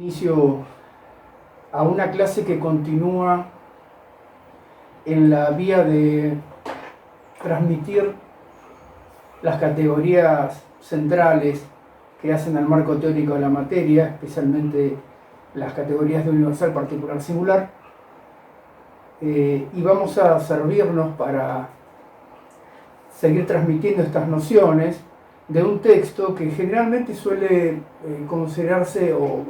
Inicio a una clase que continúa en la vía de transmitir las categorías centrales que hacen al marco teórico de la materia, especialmente las categorías de universal, particular, singular, y vamos a servirnos para seguir transmitiendo estas nociones de un texto que generalmente suele considerarse o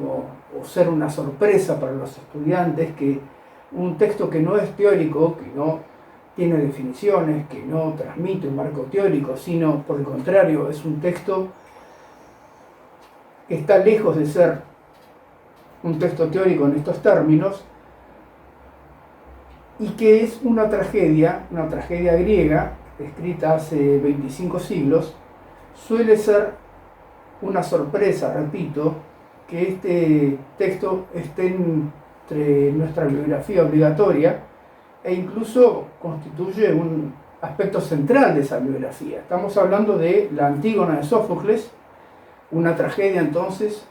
ser una sorpresa para los estudiantes, que un texto que no es teórico, que no tiene definiciones, que no transmite un marco teórico, sino por el contrario es un texto que está lejos de ser un texto teórico en estos términos, y que es una tragedia griega, escrita hace 25 siglos. Suele ser una sorpresa, repito, que este texto esté entre nuestra bibliografía obligatoria e incluso constituye un aspecto central de esa bibliografía. Estamos hablando de la Antígona de Sófocles, una tragedia entonces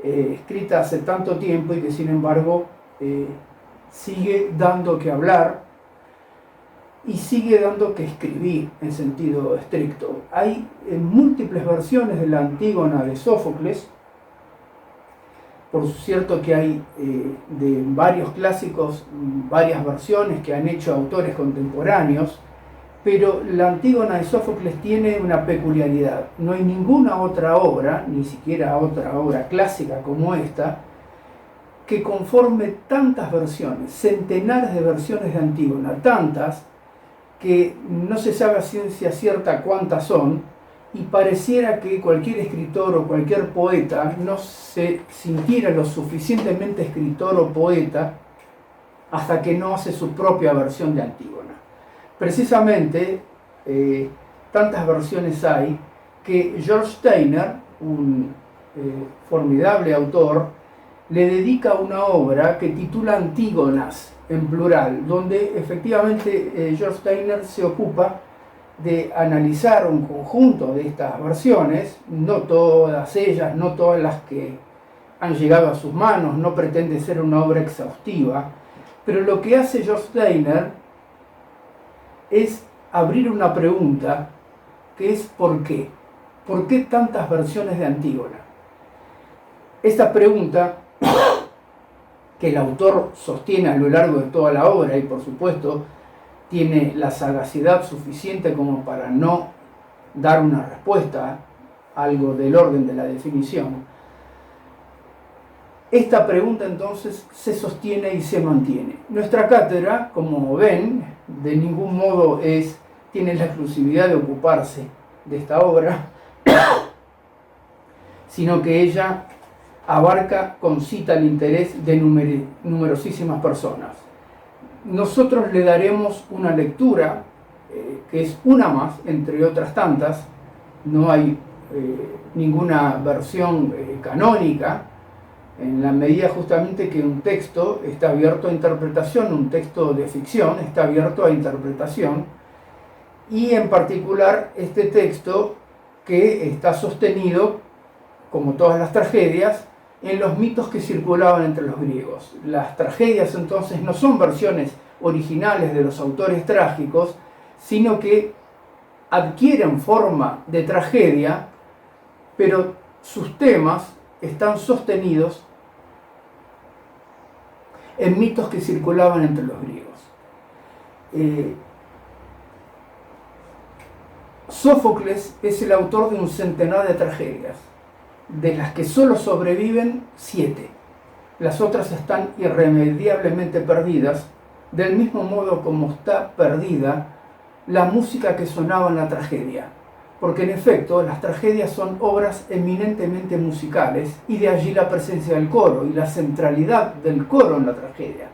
escrita hace tanto tiempo y que sin embargo sigue dando que hablar y sigue dando que escribir en sentido estricto. Hay múltiples versiones de la Antígona de Sófocles. Por cierto que hay de varios clásicos varias versiones que han hecho autores contemporáneos, pero la Antígona de Sófocles tiene una peculiaridad. No hay ninguna otra obra, ni siquiera otra obra clásica como esta, que conforme tantas versiones, centenares de versiones de Antígona, tantas, que no se sabe a ciencia cierta cuántas son, y pareciera que cualquier escritor o cualquier poeta no se sintiera lo suficientemente escritor o poeta hasta que no hace su propia versión de Antígona. Precisamente, tantas versiones hay que George Steiner, un formidable autor, le dedica una obra que titula Antígonas, en plural, donde efectivamente George Steiner se ocupa de analizar un conjunto de estas versiones, no todas ellas, no todas las que han llegado a sus manos, no pretende ser una obra exhaustiva, pero lo que hace George Steiner es abrir una pregunta que es ¿por qué? ¿Por qué tantas versiones de Antígona? Esta pregunta que el autor sostiene a lo largo de toda la obra y por supuesto tiene la sagacidad suficiente como para no dar una respuesta, algo del orden de la definición. Esta pregunta entonces se sostiene y se mantiene. Nuestra cátedra, como ven, de ningún modo tiene la exclusividad de ocuparse de esta obra, sino que ella abarca, concita el interés de numerosísimas personas. Nosotros le daremos una lectura, que es una más, entre otras tantas. No hay ninguna versión canónica, en la medida justamente que un texto está abierto a interpretación, un texto de ficción está abierto a interpretación, y en particular este texto que está sostenido, como todas las tragedias, en los mitos que circulaban entre los griegos. Las tragedias entonces no son versiones originales de los autores trágicos, sino que adquieren forma de tragedia, pero sus temas están sostenidos en mitos que circulaban entre los griegos. Sófocles es el autor de un centenar de tragedias, de las que solo sobreviven 7. Las otras están irremediablemente perdidas, del mismo modo como está perdida la música que sonaba en la tragedia, porque en efecto las tragedias son obras eminentemente musicales, y de allí la presencia del coro y la centralidad del coro en la tragedia.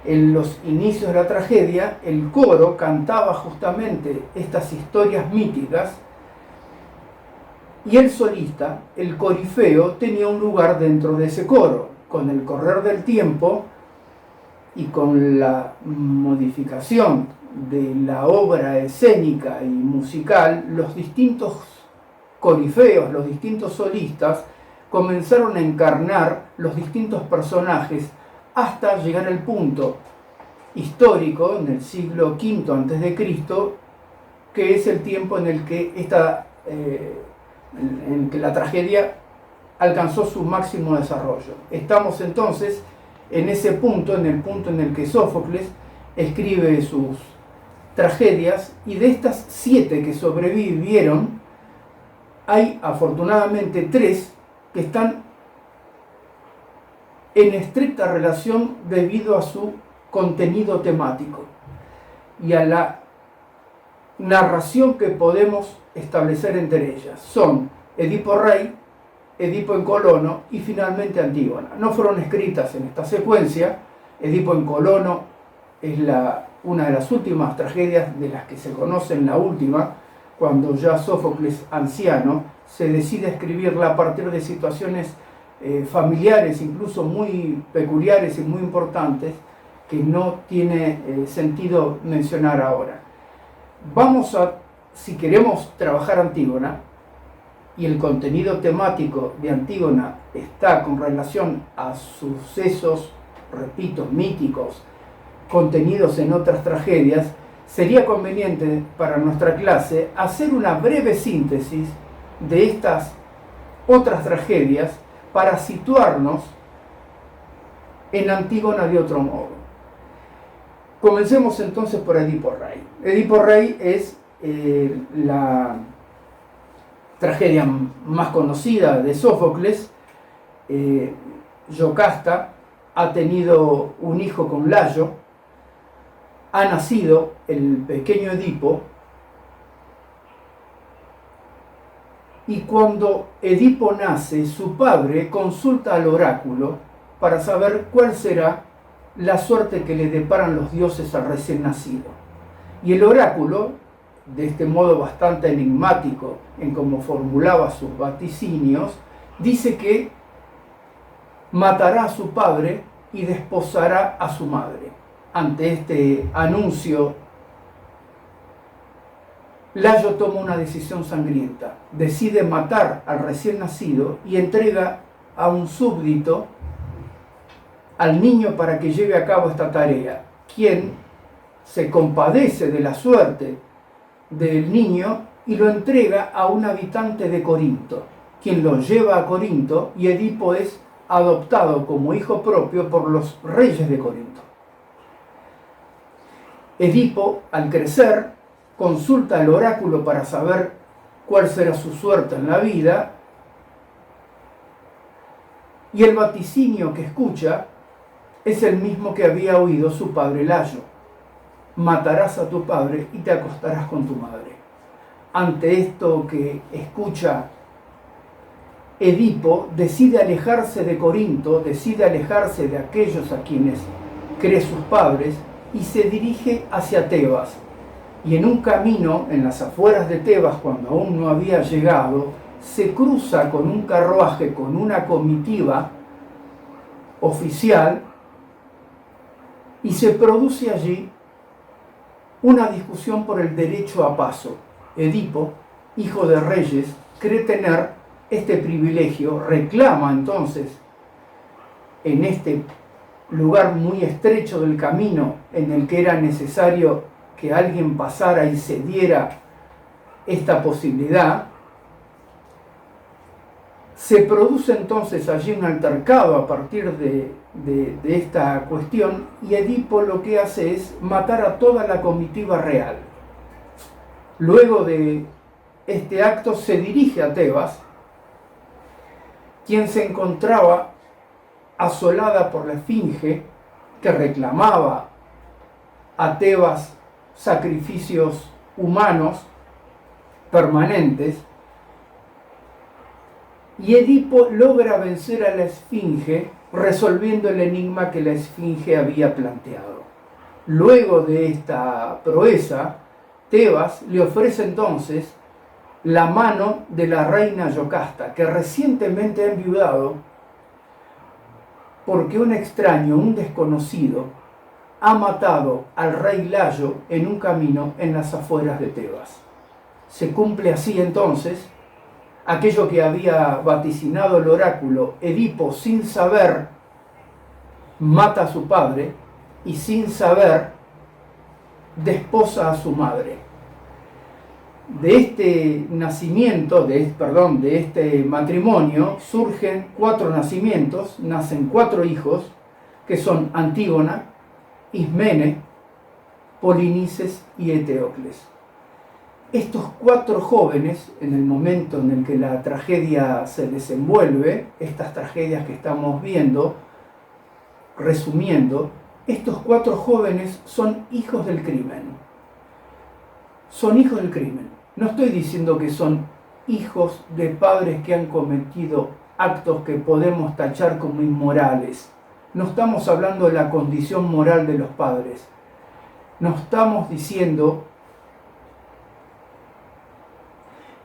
En los inicios de la tragedia, el coro cantaba justamente estas historias míticas, y el solista, el corifeo, tenía un lugar dentro de ese coro. Con el correr del tiempo y con la modificación de la obra escénica y musical, los distintos corifeos, los distintos solistas, comenzaron a encarnar los distintos personajes hasta llegar al punto histórico, en el siglo V a.C., que es el tiempo en el que en que la tragedia alcanzó su máximo desarrollo. Estamos entonces en ese punto, en el punto en el que Sófocles escribe sus tragedias, y de estas 7 que sobrevivieron, hay afortunadamente 3 que están en estricta relación debido a su contenido temático y a la narración que podemos establecer entre ellas. Son Edipo Rey, Edipo en Colono y finalmente Antígona. No fueron escritas en esta secuencia. Edipo en Colono es una de las últimas tragedias, de las que se conocen la última, cuando ya Sófocles, anciano, se decide a escribirla a partir de situaciones familiares, incluso muy peculiares y muy importantes, que no tiene sentido mencionar ahora. Si queremos trabajar Antígona, y el contenido temático de Antígona está con relación a sucesos, repito, míticos, contenidos en otras tragedias, sería conveniente para nuestra clase hacer una breve síntesis de estas otras tragedias para situarnos en Antígona de otro modo. Comencemos entonces por Edipo Rey. Edipo Rey es la tragedia más conocida de Sófocles. Yocasta ha tenido un hijo con Layo, ha nacido el pequeño Edipo, y cuando Edipo nace, su padre consulta al oráculo para saber cuál será la suerte que le deparan los dioses al recién nacido. Y el oráculo, de este modo bastante enigmático en cómo formulaba sus vaticinios, dice que matará a su padre y desposará a su madre. Ante este anuncio, Layo toma una decisión sangrienta. Decide matar al recién nacido y entrega a un súbdito al niño para que lleve a cabo esta tarea, quien se compadece de la suerte del niño y lo entrega a un habitante de Corinto, quien lo lleva a Corinto, y Edipo es adoptado como hijo propio por los reyes de Corinto. Edipo, al crecer, consulta al oráculo para saber cuál será su suerte en la vida, y el vaticinio que escucha es el mismo que había oído su padre Layo: matarás a tu padre y te acostarás con tu madre. Ante esto que escucha, Edipo decide alejarse de Corinto, decide alejarse de aquellos a quienes cree sus padres, y se dirige hacia Tebas. Y en un camino, en las afueras de Tebas, cuando aún no había llegado, se cruza con un carruaje, con una comitiva oficial, y se produce allí una discusión por el derecho a paso. Edipo, hijo de reyes, cree tener este privilegio, reclama entonces en este lugar muy estrecho del camino en el que era necesario que alguien pasara y se diera esta posibilidad. Se produce entonces allí un altercado a partir de esta cuestión, y Edipo lo que hace es matar a toda la comitiva real. Luego de este acto se dirige a Tebas, quien se encontraba asolada por la Esfinge, que reclamaba a Tebas sacrificios humanos permanentes, y Edipo logra vencer a la Esfinge resolviendo el enigma que la Esfinge había planteado. Luego de esta proeza, Tebas le ofrece entonces la mano de la reina Yocasta, que recientemente ha enviudado porque un extraño, un desconocido, ha matado al rey Layo en un camino en las afueras de Tebas. Se cumple así entonces aquello que había vaticinado el oráculo. Edipo, sin saber, mata a su padre y sin saber desposa a su madre. De este nacimiento, de este matrimonio, surgen 4 nacimientos, nacen 4 hijos, que son Antígona, Ismene, Polinices y Eteocles. Estos 4 jóvenes, en el momento en el que la tragedia se desenvuelve, estas tragedias que estamos viendo, resumiendo, estos 4 jóvenes son hijos del crimen. Son hijos del crimen. No estoy diciendo que son hijos de padres que han cometido actos que podemos tachar como inmorales. No estamos hablando de la condición moral de los padres. No estamos diciendo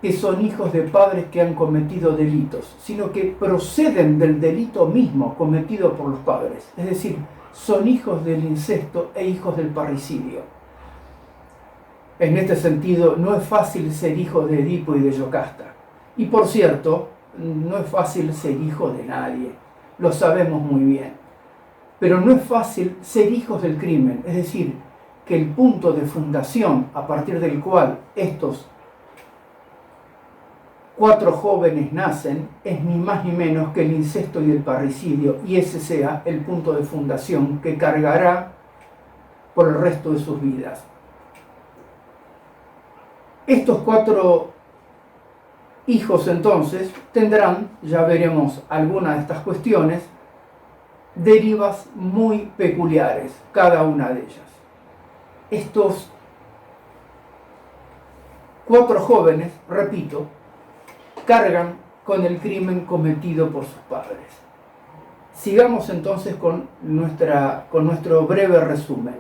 que son hijos de padres que han cometido delitos, sino que proceden del delito mismo cometido por los padres. Es decir, son hijos del incesto e hijos del parricidio. En este sentido, no es fácil ser hijo de Edipo y de Yocasta. Y por cierto, no es fácil ser hijo de nadie. Lo sabemos muy bien. Pero no es fácil ser hijos del crimen. Es decir, que el punto de fundación a partir del cual estos 4 jóvenes nacen es ni más ni menos que el incesto y el parricidio, y ese sea el punto de fundación que cargará por el resto de sus vidas. Estos 4 hijos entonces tendrán, ya veremos algunas de estas cuestiones, derivas muy peculiares, cada una de ellas. Estos 4 jóvenes, repito, cargan con el crimen cometido por sus padres. Sigamos entonces con nuestro breve resumen.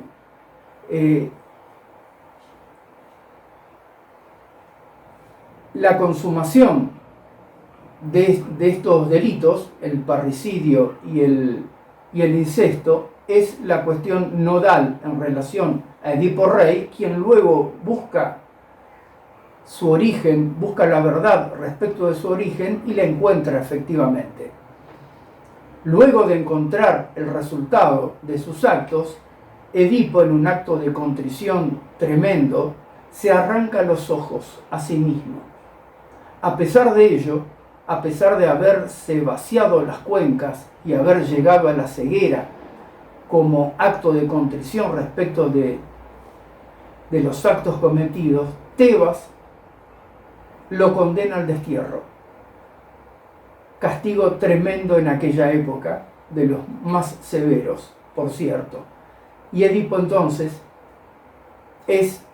La consumación de estos delitos, el parricidio y el incesto, es la cuestión nodal en relación a Edipo Rey, quien luego busca su origen, busca la verdad respecto de su origen y la encuentra efectivamente. Luego de encontrar el resultado de sus actos, Edipo, en un acto de contrición tremendo, se arranca los ojos a sí mismo. A pesar de ello, a pesar de haberse vaciado las cuencas y haber llegado a la ceguera como acto de contrición respecto de los actos cometidos, Tebas lo condena al destierro. Castigo tremendo en aquella época, de los más severos, por cierto. Y Edipo entonces es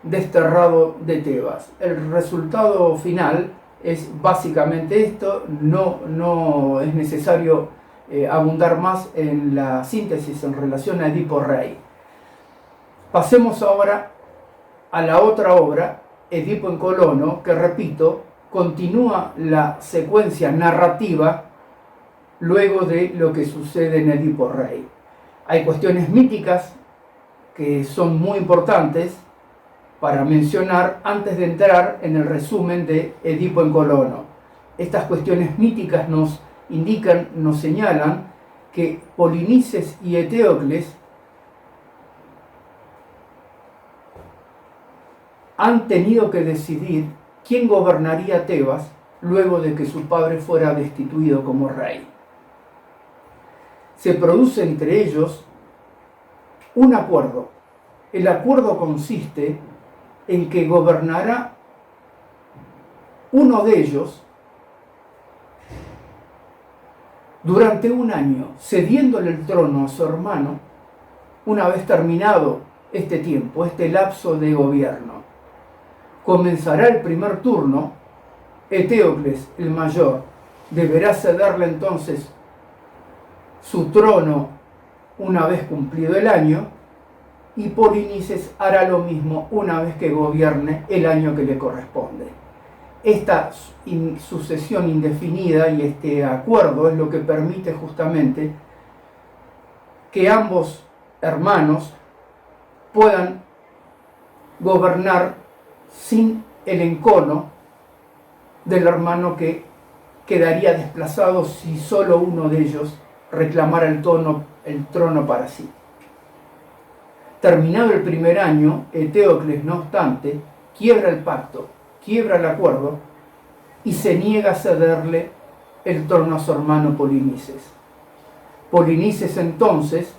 desterrado de Tebas. El resultado final es básicamente esto. No es necesario abundar más en la síntesis en relación a Edipo Rey. Pasemos ahora a la otra obra, Edipo en Colono, que repito, continúa la secuencia narrativa luego de lo que sucede en Edipo Rey. Hay cuestiones míticas que son muy importantes para mencionar antes de entrar en el resumen de Edipo en Colono. Estas cuestiones míticas nos indican, nos señalan que Polinices y Eteocles han tenido que decidir quién gobernaría Tebas luego de que su padre fuera destituido como rey. Se produce entre ellos un acuerdo. El acuerdo consiste en que gobernará uno de ellos durante un año, cediéndole el trono a su hermano una vez terminado este tiempo, este lapso de gobierno. Comenzará el primer turno, Eteocles, el mayor, deberá cederle entonces su trono una vez cumplido el año, y Polinices hará lo mismo una vez que gobierne el año que le corresponde. Esta sucesión indefinida y este acuerdo es lo que permite justamente que ambos hermanos puedan gobernar sin el encono del hermano que quedaría desplazado si solo uno de ellos reclamara el trono para sí. Terminado el primer año, Eteocles, no obstante, quiebra el pacto, quiebra el acuerdo y se niega a cederle el trono a su hermano Polinices. Polinices entonces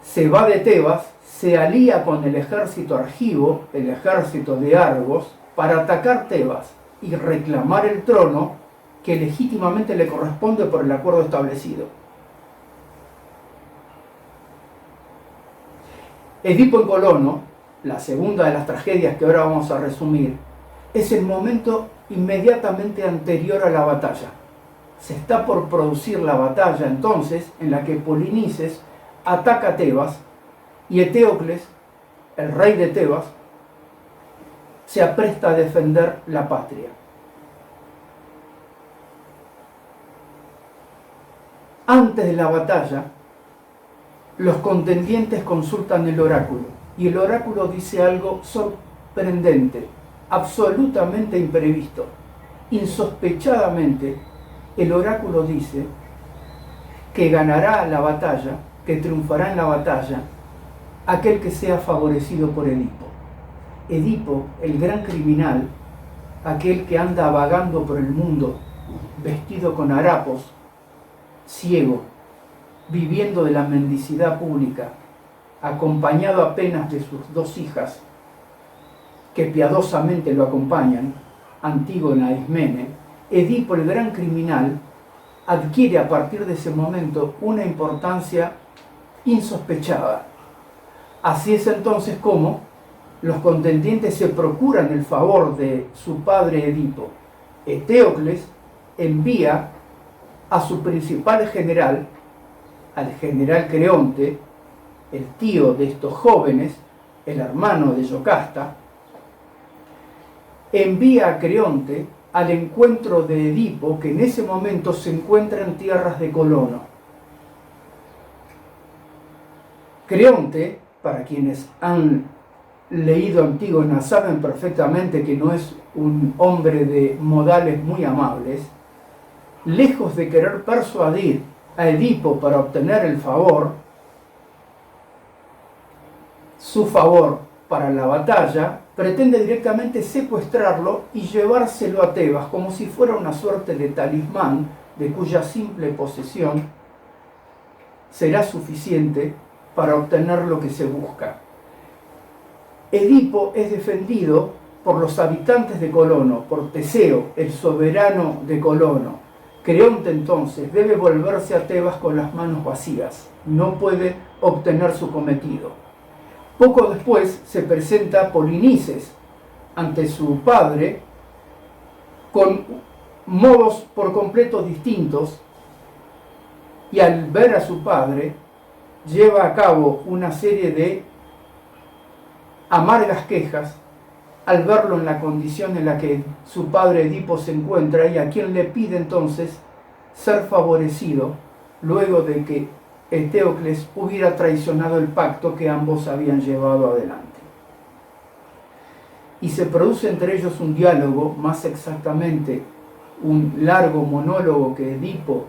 se va de Tebas, se alía con el ejército argivo, el ejército de Argos, para atacar Tebas y reclamar el trono que legítimamente le corresponde por el acuerdo establecido. Edipo en Colono, la segunda de las tragedias que ahora vamos a resumir, es el momento inmediatamente anterior a la batalla. Se está por producir la batalla entonces en la que Polinices ataca a Tebas y Eteocles, el rey de Tebas, se apresta a defender la patria. Antes de la batalla, los contendientes consultan el oráculo y el oráculo dice algo sorprendente, absolutamente imprevisto. Insospechadamente, el oráculo dice que ganará la batalla, que triunfará en la batalla, aquel que sea favorecido por Edipo. Edipo, el gran criminal, aquel que anda vagando por el mundo, vestido con harapos, ciego, viviendo de la mendicidad pública, acompañado apenas de sus dos hijas, que piadosamente lo acompañan, Antígona e Ismene, Edipo, el gran criminal, adquiere a partir de ese momento una importancia insospechada. Así es entonces como los contendientes se procuran el favor de su padre Edipo. Eteocles envía a su principal general, al general Creonte, el tío de estos jóvenes, el hermano de Yocasta, envía a Creonte al encuentro de Edipo, que en ese momento se encuentra en tierras de Colono. Creonte, para quienes han leído Antígona, saben perfectamente que no es un hombre de modales muy amables. Lejos de querer persuadir a Edipo para obtener el favor, su favor para la batalla, pretende directamente secuestrarlo y llevárselo a Tebas como si fuera una suerte de talismán de cuya simple posesión será suficiente para obtener lo que se busca. Edipo es defendido por los habitantes de Colono, por Teseo, el soberano de Colono. Creonte entonces debe volverse a Tebas con las manos vacías, no puede obtener su cometido. Poco después se presenta Polinices ante su padre con modos por completo distintos y al ver a su padre lleva a cabo una serie de amargas quejas al verlo en la condición en la que su padre Edipo se encuentra y a quien le pide entonces ser favorecido luego de que Eteocles hubiera traicionado el pacto que ambos habían llevado adelante. Y se produce entre ellos un diálogo, más exactamente un largo monólogo que Edipo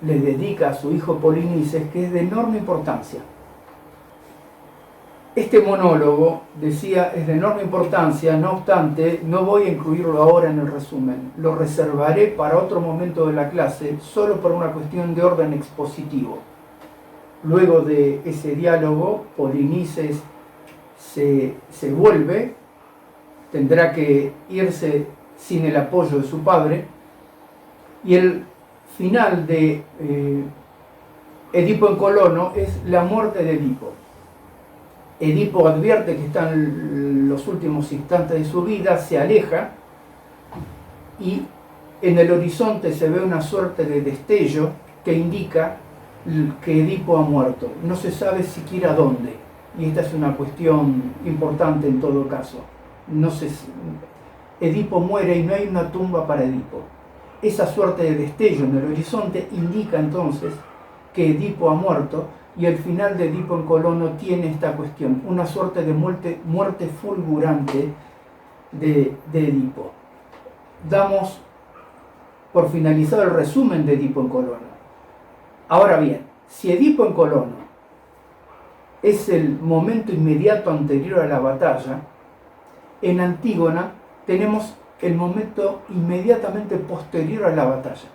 le dedica a su hijo Polinices, que es de enorme importancia. Este monólogo, decía, es de enorme importancia, no obstante, no voy a incluirlo ahora en el resumen. Lo reservaré para otro momento de la clase, solo por una cuestión de orden expositivo. Luego de ese diálogo, Polinices se vuelve, tendrá que irse sin el apoyo de su padre, y el final de Edipo en Colono es la muerte de Edipo. Edipo advierte que está en los últimos instantes de su vida, se aleja y en el horizonte se ve una suerte de destello que indica que Edipo ha muerto. No se sabe siquiera dónde, y esta es una cuestión importante en todo caso. Edipo muere y no hay una tumba para Edipo. Esa suerte de destello en el horizonte indica entonces que Edipo ha muerto, y el final de Edipo en Colono tiene esta cuestión, una suerte de muerte fulgurante de Edipo. damos por finalizado el resumen de Edipo en Colono. Ahora bien, si Edipo en Colono es el momento inmediato anterior a la batalla, en Antígona tenemos el momento inmediatamente posterior a la batalla.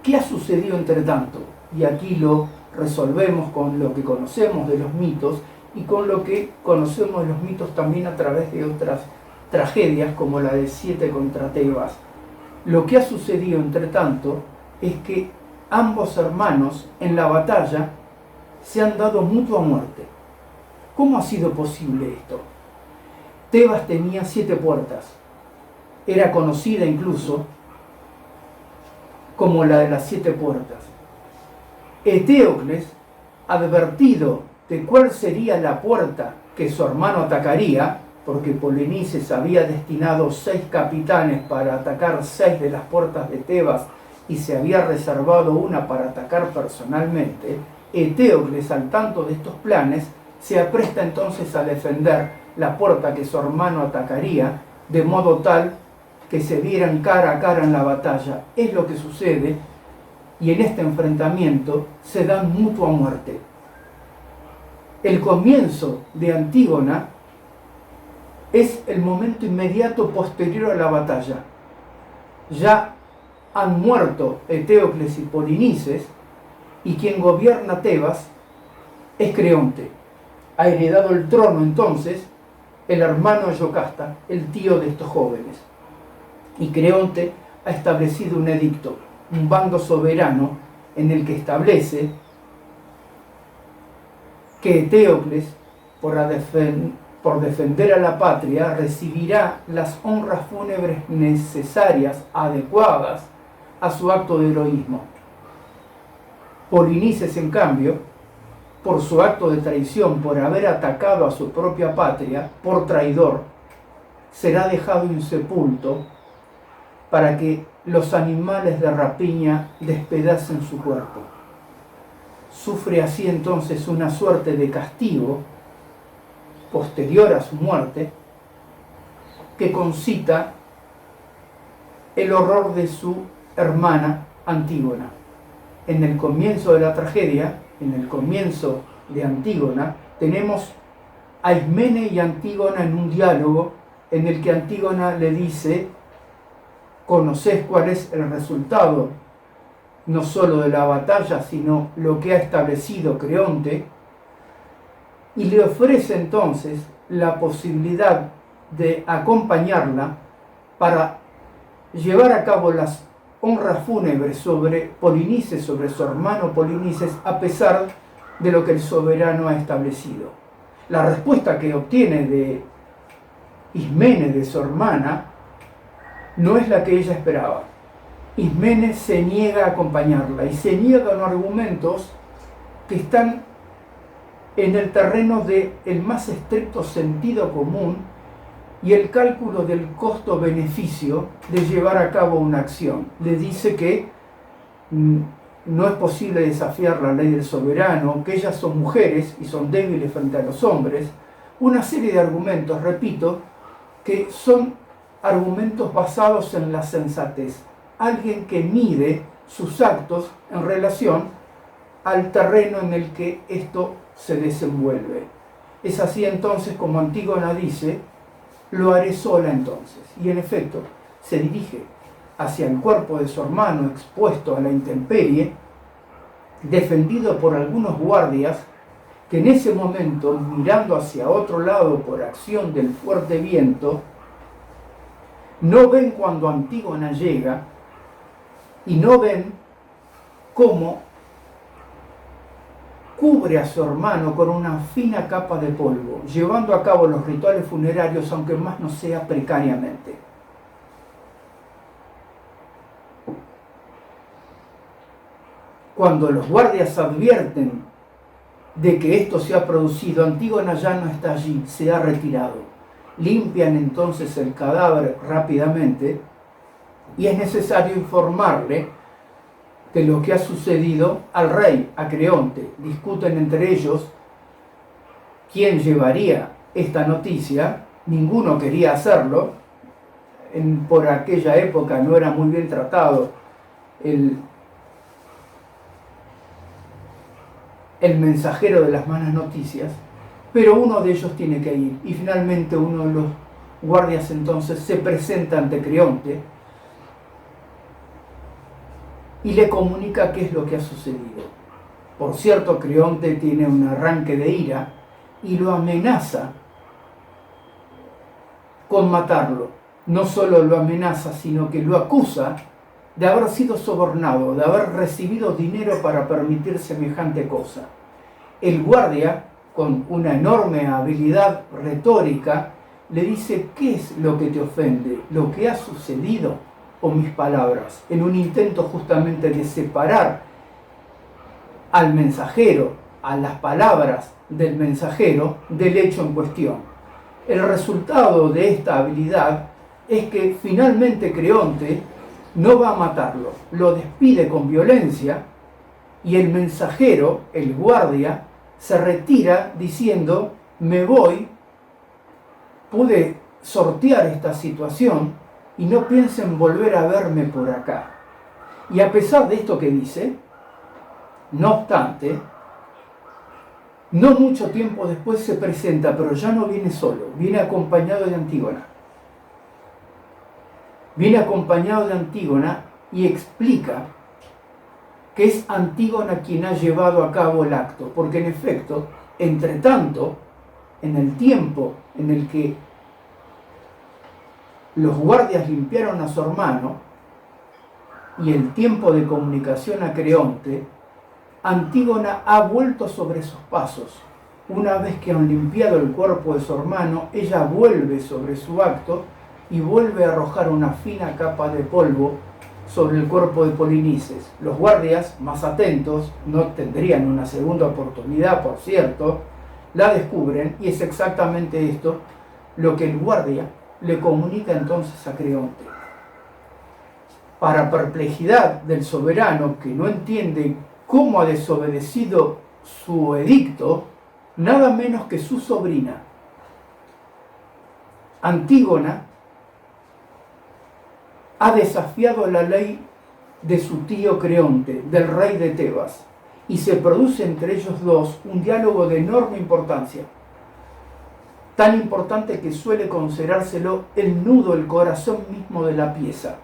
¿Qué ha sucedido entre tanto? Y aquí lo resolvemos con lo que conocemos de los mitos y con lo que conocemos de los mitos también a través de otras tragedias como la de 7 contra Tebas. Lo que ha sucedido entre tanto es que ambos hermanos en la batalla se han dado mutua muerte. ¿Cómo ha sido posible esto? Tebas tenía 7 puertas. Era conocida incluso como la de las 7 puertas. Eteocles, advertido de cuál sería la puerta que su hermano atacaría, porque Polinices había destinado 6 capitanes para atacar 6 de las puertas de Tebas y se había reservado una para atacar personalmente, Eteocles, al tanto de estos planes, se apresta entonces a defender la puerta que su hermano atacaría, de modo tal que se vieran cara a cara en la batalla. Es lo que sucede, y en este enfrentamiento se dan mutua muerte. El comienzo de Antígona es el momento inmediato posterior a la batalla. Ya han muerto Eteocles y Polinices, y quien gobierna Tebas es Creonte. Ha heredado el trono entonces el hermano de Yocasta, el tío de estos jóvenes. Y Creonte ha establecido un edicto, un bando soberano, en el que establece que Eteocles, por defender a la patria, recibirá las honras fúnebres necesarias, adecuadas a su acto de heroísmo. Polinices, en cambio, por su acto de traición, por haber atacado a su propia patria, por traidor, será dejado insepulto para que los animales de rapiña despedacen su cuerpo. Sufre así entonces una suerte de castigo posterior a su muerte, que concita el horror de su hermana Antígona. En el comienzo de la tragedia, en el comienzo de Antígona, tenemos a Ismene y Antígona en un diálogo en el que Antígona le dice: ¿conocés cuál es el resultado no solo de la batalla, sino lo que ha establecido Creonte? Y le ofrece entonces la posibilidad de acompañarla para llevar a cabo las honras fúnebres sobre Polinices, sobre su hermano Polinices, a pesar de lo que el soberano ha establecido. La respuesta que obtiene de Ismene, de su hermana, no es la que ella esperaba. Ismene se niega a acompañarla y se niega con argumentos que están en el terreno del más estricto sentido común y el cálculo del costo-beneficio de llevar a cabo una acción. Le dice que no es posible desafiar la ley del soberano, que ellas son mujeres y son débiles frente a los hombres. Una serie de argumentos, repito, que son argumentos basados en la sensatez. Alguien que mide sus actos en relación al terreno en el que esto se desenvuelve. Es así entonces como Antígona dice: lo haré sola entonces. Y en efecto, se dirige hacia el cuerpo de su hermano expuesto a la intemperie, defendido por algunos guardias que en ese momento, mirando hacia otro lado por acción del fuerte viento, no ven cuando Antígona llega y no ven cómo cubre a su hermano con una fina capa de polvo, llevando a cabo los rituales funerarios, aunque más no sea precariamente. Cuando los guardias advierten de que esto se ha producido, Antígona ya no está allí, se ha retirado. Limpian entonces el cadáver rápidamente y es necesario informarle de lo que ha sucedido al rey, a Creonte. Discuten entre ellos quién llevaría esta noticia. Ninguno quería hacerlo. por aquella época no era muy bien tratado el mensajero de las malas noticias, pero uno de ellos tiene que ir. Y finalmente uno de los guardias entonces se presenta ante Creonte y le comunica qué es lo que ha sucedido. Por cierto, Creonte tiene un arranque de ira y lo amenaza con matarlo. No solo lo amenaza, sino que lo acusa de haber sido sobornado, de haber recibido dinero para permitir semejante cosa. El guardia, con una enorme habilidad retórica, le dice: ¿qué es lo que te ofende? ¿Lo que ha sucedido o mis palabras? En un intento justamente de separar al mensajero, a las palabras del mensajero, del hecho en cuestión. El resultado de esta habilidad es que finalmente Creonte no va a matarlo, lo despide con violencia y el mensajero, el guardia, se retira diciendo: me voy, pude sortear esta situación y no piensen volver a verme por acá. Y a pesar de esto que dice, no obstante, no mucho tiempo después se presenta, pero ya no viene solo, viene acompañado de Antígona. Viene acompañado de Antígona y explica que es Antígona quien ha llevado a cabo el acto, porque en efecto, entre tanto, en el tiempo en el que los guardias limpiaron a su hermano y el tiempo de comunicación a Creonte, Antígona ha vuelto sobre sus pasos. Una vez que han limpiado el cuerpo de su hermano, ella vuelve sobre su acto y vuelve a arrojar una fina capa de polvo sobre el cuerpo de Polinices. Los guardias, más atentos, no tendrían una segunda oportunidad, por cierto, la descubren y es exactamente esto lo que el guardia le comunica entonces a Creonte. Para perplejidad del soberano, que no entiende cómo ha desobedecido su edicto, nada menos que su sobrina, Antígona, ha desafiado la ley de su tío Creonte, del rey de Tebas, y se produce entre ellos dos un diálogo de enorme importancia, tan importante que suele considerárselo el nudo, el corazón mismo de la pieza.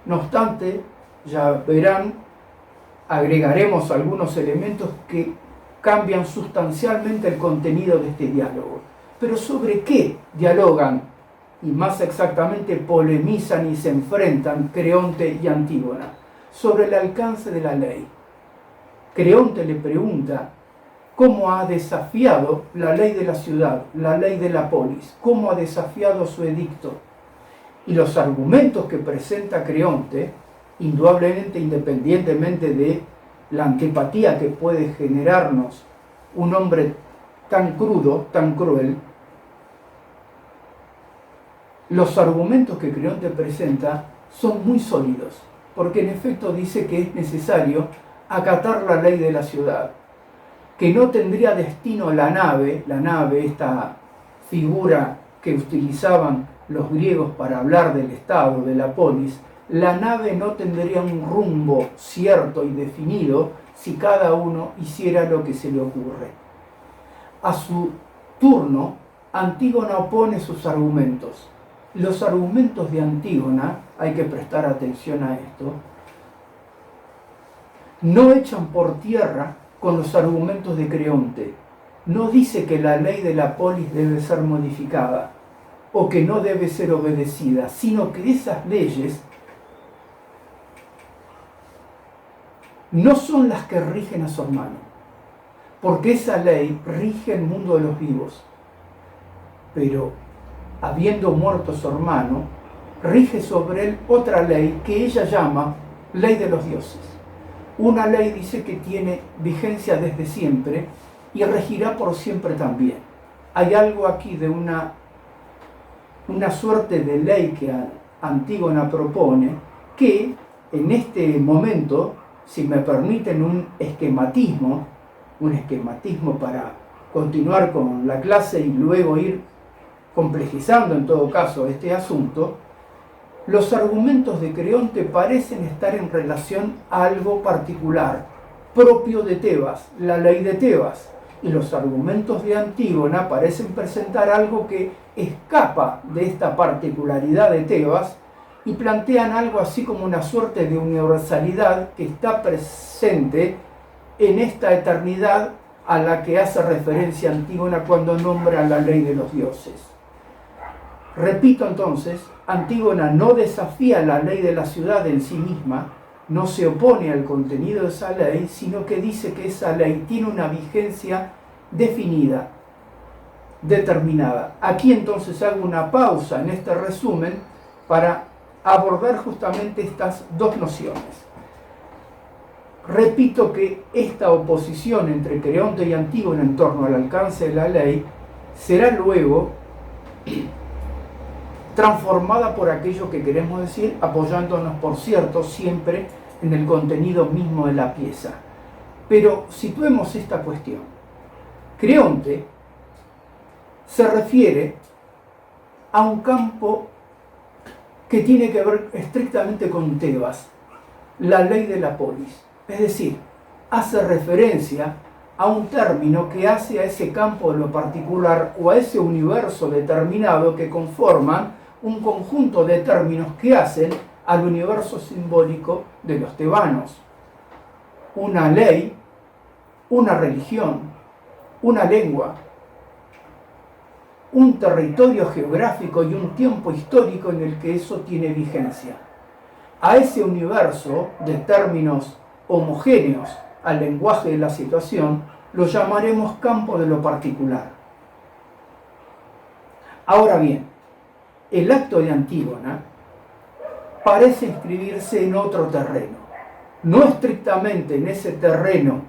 No obstante, ya verán, agregaremos algunos elementos que cambian sustancialmente el contenido de este diálogo. Pero ¿sobre qué dialogan? Y más exactamente polemizan y se enfrentan Creonte y Antígona. Sobre el alcance de la ley. Creonte le pregunta cómo ha desafiado la ley de la ciudad, la ley de la polis, cómo ha desafiado su edicto. Y los argumentos que presenta Creonte, indudablemente independientemente de la antipatía que puede generarnos un hombre tan crudo, tan cruel, los argumentos que Creonte presenta son muy sólidos, porque en efecto dice que es necesario acatar la ley de la ciudad, que no tendría destino la nave, esta figura que utilizaban los griegos para hablar del Estado, de la polis, la nave no tendría un rumbo cierto y definido si cada uno hiciera lo que se le ocurre. A su turno, Antígona opone sus argumentos. Los argumentos de Antígona, hay que prestar atención a esto, no echan por tierra con los argumentos de Creonte. No dice que la ley de la polis debe ser modificada o que no debe ser obedecida, sino que esas leyes no son las que rigen a su hermano, porque esa ley rige el mundo de los vivos. Pero, habiendo muerto su hermano, rige sobre él otra ley que ella llama ley de los dioses. Una ley, dice, que tiene vigencia desde siempre y regirá por siempre también. Hay algo aquí de una suerte de ley que Antígona propone, que en este momento, si me permiten un esquematismo para continuar con la clase y luego ir complejizando en todo caso este asunto, los argumentos de Creonte parecen estar en relación a algo particular, propio de Tebas, la ley de Tebas, y los argumentos de Antígona parecen presentar algo que escapa de esta particularidad de Tebas y plantean algo así como una suerte de universalidad que está presente en esta eternidad a la que hace referencia Antígona cuando nombra la ley de los dioses. Repito entonces, Antígona no desafía la ley de la ciudad en sí misma, no se opone al contenido de esa ley, sino que dice que esa ley tiene una vigencia definida, determinada. Aquí entonces hago una pausa en este resumen para abordar justamente estas dos nociones. Repito que esta oposición entre Creonte y Antígona en torno al alcance de la ley será luego transformada por aquello que queremos decir, apoyándonos, por cierto, siempre en el contenido mismo de la pieza. Pero situemos esta cuestión. Creonte se refiere a un campo que tiene que ver estrictamente con Tebas, la ley de la polis. Es decir, hace referencia a un término que hace a ese campo de lo particular o a ese universo determinado que conforman un conjunto de términos que hacen al universo simbólico de los tebanos. Una ley, una religión, una lengua, un territorio geográfico y un tiempo histórico en el que eso tiene vigencia. A ese universo de términos homogéneos al lenguaje de la situación lo llamaremos campo de lo particular. Ahora bien, el acto de Antígona parece inscribirse en otro terreno, no estrictamente en ese terreno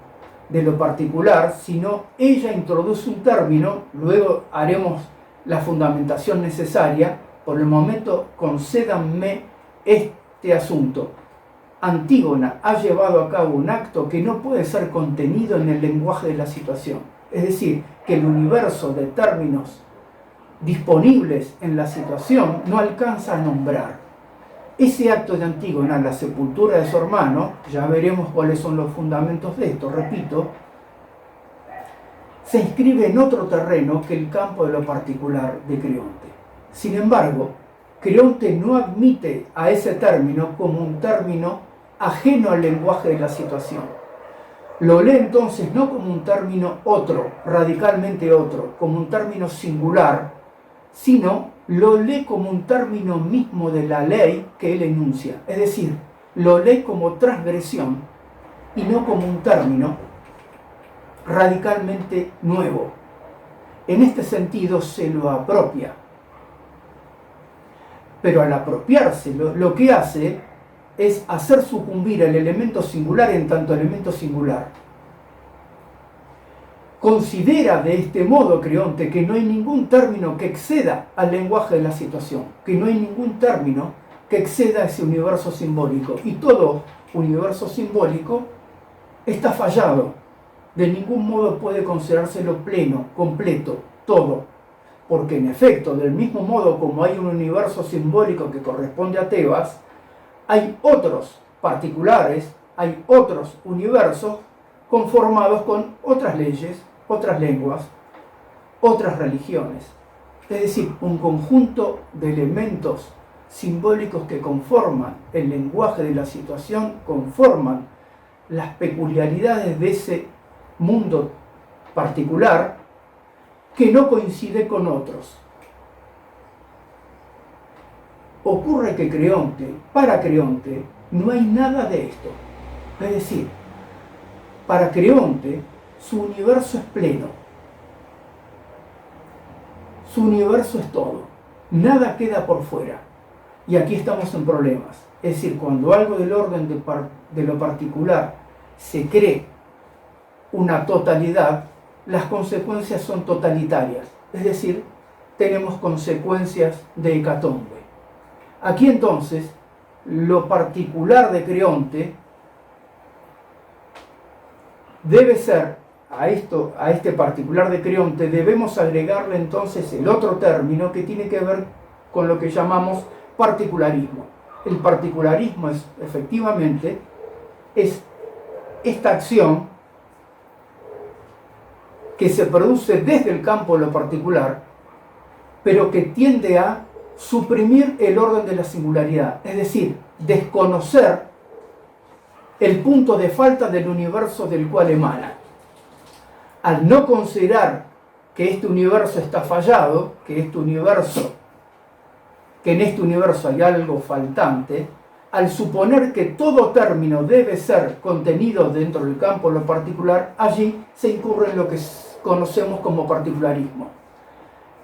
de lo particular, sino ella introduce un término, luego haremos la fundamentación necesaria. Por el momento concédanme este asunto. Antígona ha llevado a cabo un acto que no puede ser contenido en el lenguaje de la situación, es decir, que el universo de términos disponibles en la situación no alcanza a nombrar. Ese acto de Antígona, la sepultura de su hermano, ya veremos cuáles son los fundamentos de esto, repito, se inscribe en otro terreno que el campo de lo particular de Creonte. Sin embargo, Creonte no admite a ese término como un término ajeno al lenguaje de la situación. Lo lee entonces no como un término otro, radicalmente otro, como un término singular, sino lo lee como un término mismo de la ley que él enuncia. Es decir, lo lee como transgresión y no como un término radicalmente nuevo. En este sentido se lo apropia. Pero al apropiarse, lo que hace es hacer sucumbir el elemento singular en tanto elemento singular. Considera de este modo Creonte que no hay ningún término que exceda al lenguaje de la situación, que no hay ningún término que exceda ese universo simbólico. Y todo universo simbólico está fallado. De ningún modo puede considerárselo pleno, completo, todo. Porque en efecto, del mismo modo como hay un universo simbólico que corresponde a Tebas, hay otros particulares, hay otros universos conformados con otras leyes, otras lenguas, otras religiones. Es decir, un conjunto de elementos simbólicos que conforman el lenguaje de la situación, conforman las peculiaridades de ese mundo particular que no coincide con otros. Ocurre que para Creonte, no hay nada de esto. Es decir, para Creonte, su universo es pleno. Su universo es todo. Nada queda por fuera. Y aquí estamos en problemas. Es decir, cuando algo del orden de lo particular se cree una totalidad, las consecuencias son totalitarias. Es decir, tenemos consecuencias de hecatombe. Aquí entonces, lo particular de Creonte debe ser, a este particular de Creonte, debemos agregarle entonces el otro término que tiene que ver con lo que llamamos particularismo. El particularismo es efectivamente esta acción que se produce desde el campo de lo particular, pero que tiende a suprimir el orden de la singularidad, es decir, desconocer el punto de falta del universo del cual emana. Al no considerar que este universo está fallado, que en este universo hay algo faltante, al suponer que todo término debe ser contenido dentro del campo de lo particular, allí se incurre en lo que conocemos como particularismo.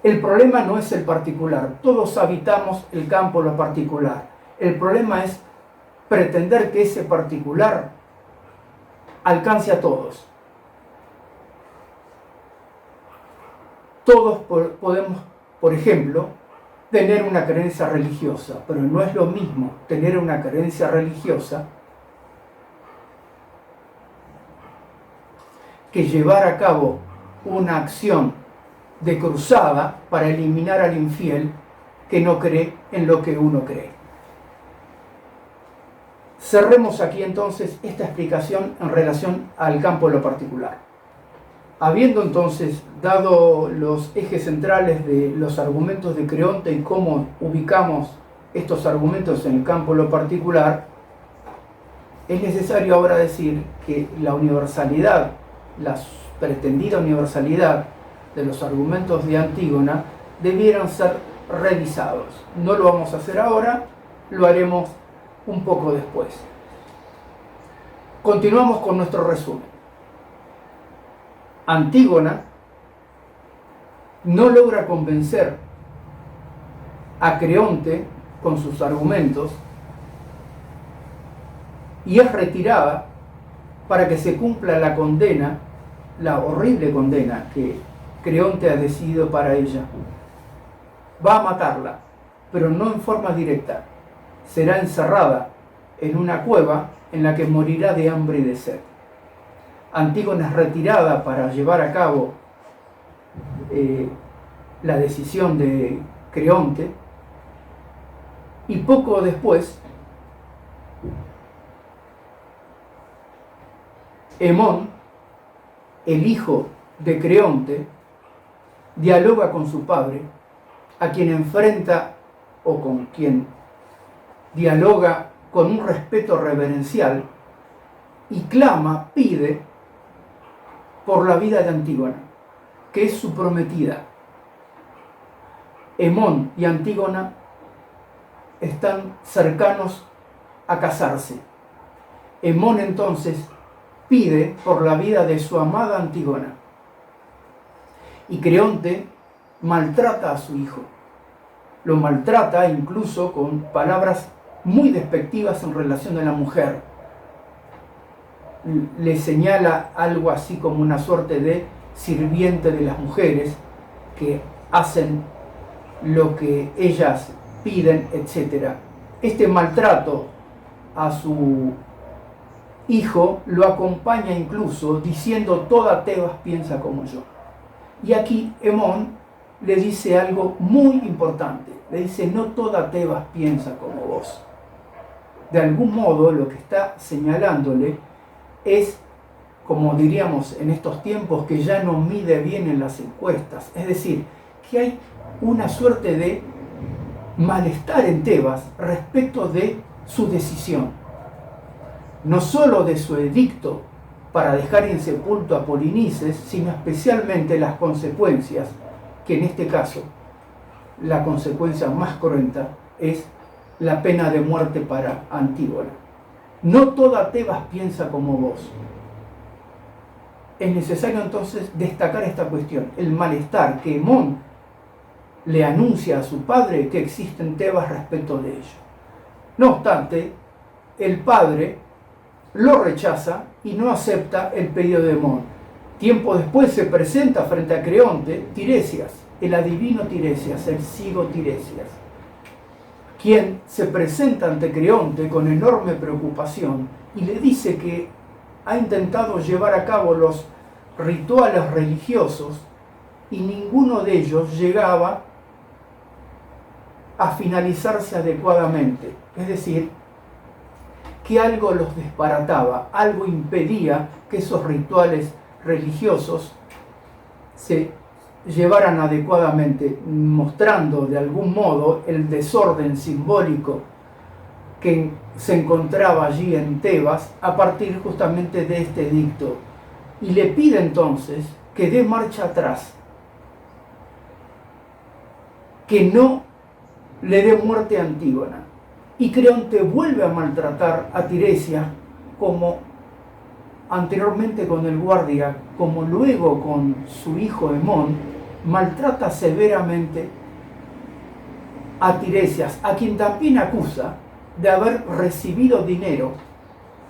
El problema no es el particular, todos habitamos el campo de lo particular. El problema es pretender que ese particular alcance a todos. Todos podemos, por ejemplo, tener una creencia religiosa, pero no es lo mismo tener una creencia religiosa que llevar a cabo una acción de cruzada para eliminar al infiel que no cree en lo que uno cree. Cerremos aquí entonces esta explicación en relación al campo de lo particular. Habiendo entonces dado los ejes centrales de los argumentos de Creonte y cómo ubicamos estos argumentos en el campo de lo particular, es necesario ahora decir que la universalidad, la pretendida universalidad de los argumentos de Antígona debieran ser revisados. No lo vamos a hacer ahora, lo haremos un poco después. Continuamos con nuestro resumen. Antígona no logra convencer a Creonte con sus argumentos y es retirada para que se cumpla la condena, la horrible condena que Creonte ha decidido para ella. Va a matarla, pero no en forma directa. Será encerrada en una cueva en la que morirá de hambre y de sed. Antígona es retirada para llevar a cabo la decisión de Creonte, y poco después Hemón, el hijo de Creonte, dialoga con su padre, a quien enfrenta o con quien dialoga con un respeto reverencial y clama, pide por la vida de Antígona, que es su prometida. Hemón y Antígona están cercanos a casarse. Hemón entonces pide por la vida de su amada Antígona. Y Creonte maltrata a su hijo. Lo maltrata incluso con palabras muy despectivas en relación a la mujer. Le señala algo así como una suerte de sirviente de las mujeres que hacen lo que ellas piden, etc. Este maltrato a su hijo lo acompaña incluso diciendo: toda Tebas piensa como yo. Y aquí Hemón le dice algo muy importante. Le dice: no toda Tebas piensa como vos. De algún modo lo que está señalándole es, como diríamos en estos tiempos, que ya no mide bien en las encuestas. Es decir, que hay una suerte de malestar en Tebas respecto de su decisión. No solo de su edicto para dejar insepulto a Polinices, sino especialmente las consecuencias, que en este caso, la consecuencia más cruenta es la pena de muerte para Antígona. No toda Tebas piensa como vos. Es necesario entonces destacar esta cuestión, el malestar que Hemón le anuncia a su padre que existe en Tebas respecto de ello. No obstante, el padre lo rechaza y no acepta el pedido de Hemón. Tiempo después se presenta frente a Creonte Tiresias, el adivino Tiresias, el ciego Tiresias, quien se presenta ante Creonte con enorme preocupación y le dice que ha intentado llevar a cabo los rituales religiosos y ninguno de ellos llegaba a finalizarse adecuadamente, es decir, que algo los desbarataba, algo impedía que esos rituales religiosos se llevaran adecuadamente, mostrando de algún modo el desorden simbólico que se encontraba allí en Tebas a partir justamente de este edicto. Y le pide entonces que dé marcha atrás, que no le dé muerte a Antígona. Y Creonte vuelve a maltratar a Tiresias, como anteriormente con el guardia, como luego con su hijo Hemón, maltrata severamente a Tiresias, a quien también acusa de haber recibido dinero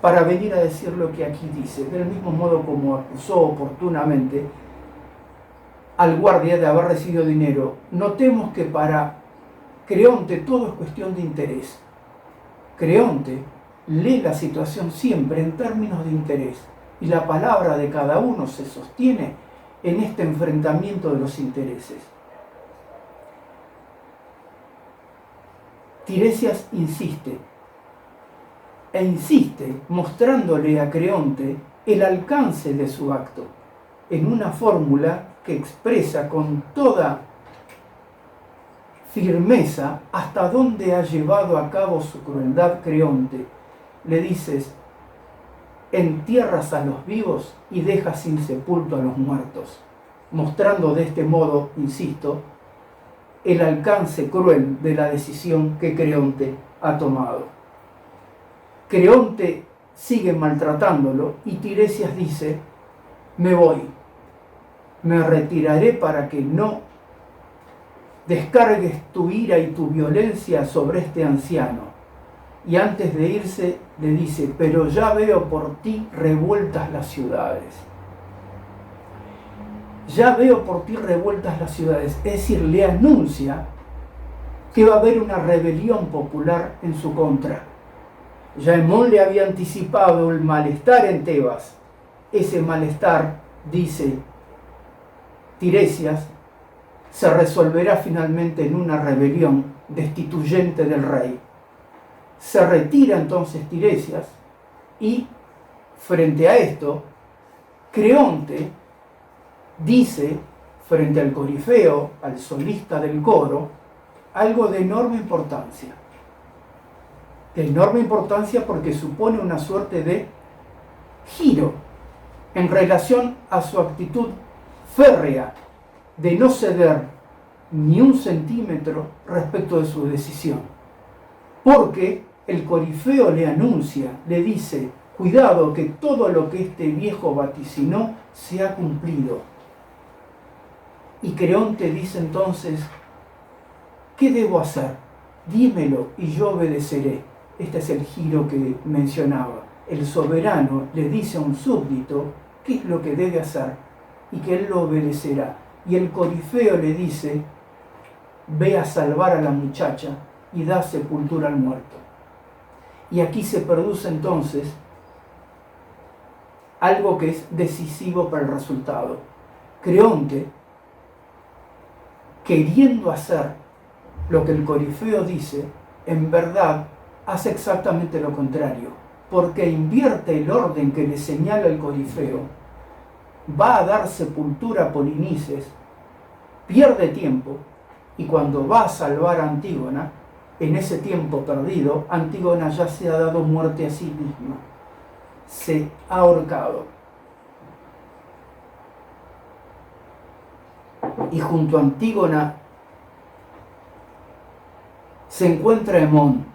para venir a decir lo que aquí dice, del mismo modo como acusó oportunamente al guardia de haber recibido dinero. Notemos que para Creonte todo es cuestión de interés. Creonte lee la situación siempre en términos de interés, y la palabra de cada uno se sostiene en este enfrentamiento de los intereses. Tiresias insiste, mostrándole a Creonte el alcance de su acto, en una fórmula que expresa con toda firmeza hasta dónde ha llevado a cabo su crueldad Creonte. Le dices: entierras a los vivos y dejas sin sepulto a los muertos, mostrando de este modo, insisto, el alcance cruel de la decisión que Creonte ha tomado. Creonte sigue maltratándolo y Tiresias dice: me voy, me retiraré para que no descargues tu ira y tu violencia sobre este anciano. Y antes de irse le dice: pero ya veo por ti revueltas las ciudades. Ya veo por ti revueltas las ciudades. Es decir, le anuncia que va a haber una rebelión popular en su contra. Ya Hemón le había anticipado el malestar en Tebas. Ese malestar, dice Tiresias, se resolverá finalmente en una rebelión destituyente del rey. Se retira entonces Tiresias y, frente a esto, Creonte dice, frente al corifeo, al solista del coro, algo de enorme importancia. De enorme importancia porque supone una suerte de giro en relación a su actitud férrea de no ceder ni un centímetro respecto de su decisión. Porque el corifeo le anuncia, le dice: cuidado, que todo lo que este viejo vaticinó se ha cumplido. Y Creonte dice entonces: ¿qué debo hacer? Dímelo y yo obedeceré. Este es el giro que mencionaba. El soberano le dice a un súbdito qué es lo que debe hacer y que él lo obedecerá. Y el corifeo le dice: ve a salvar a la muchacha y da sepultura al muerto. Y aquí se produce entonces algo que es decisivo para el resultado. Creonte, queriendo hacer lo que el corifeo dice, en verdad hace exactamente lo contrario, porque invierte el orden que le señala el corifeo, va a dar sepultura a Polinices, pierde tiempo, y cuando va a salvar a Antígona, en ese tiempo perdido, Antígona ya se ha dado muerte a sí misma, se ha ahorcado. Y junto a Antígona se encuentra Hemón,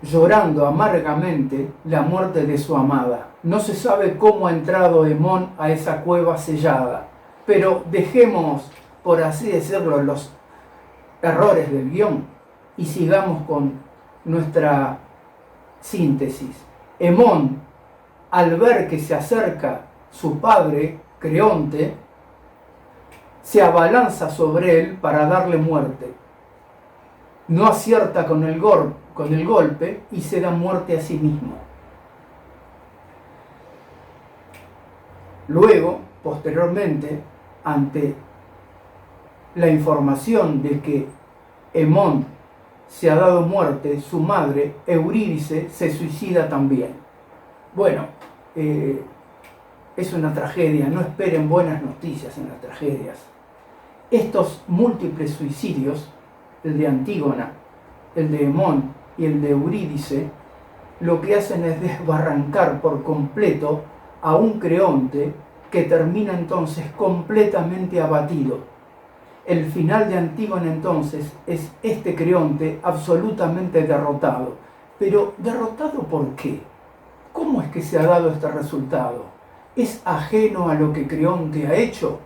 llorando amargamente la muerte de su amada. No se sabe cómo ha entrado Hemón a esa cueva sellada, pero dejemos, por así decirlo, los errores del guión y sigamos con nuestra síntesis. Hemón, al ver que se acerca su padre Creonte, se abalanza sobre él para darle muerte. No acierta con el golpe y se da muerte a sí mismo. Luego, posteriormente, ante la información de que Hemón se ha dado muerte, su madre, Eurídice, se suicida también. Bueno, es una tragedia, no esperen buenas noticias en las tragedias. Estos múltiples suicidios, el de Antígona, el de Hemón y el de Eurídice, lo que hacen es desbarrancar por completo a un Creonte que termina entonces completamente abatido. El final de Antígona entonces es este Creonte absolutamente derrotado. Pero ¿derrotado por qué? ¿Cómo es que se ha dado este resultado? ¿Es ajeno a lo que Creonte ha hecho?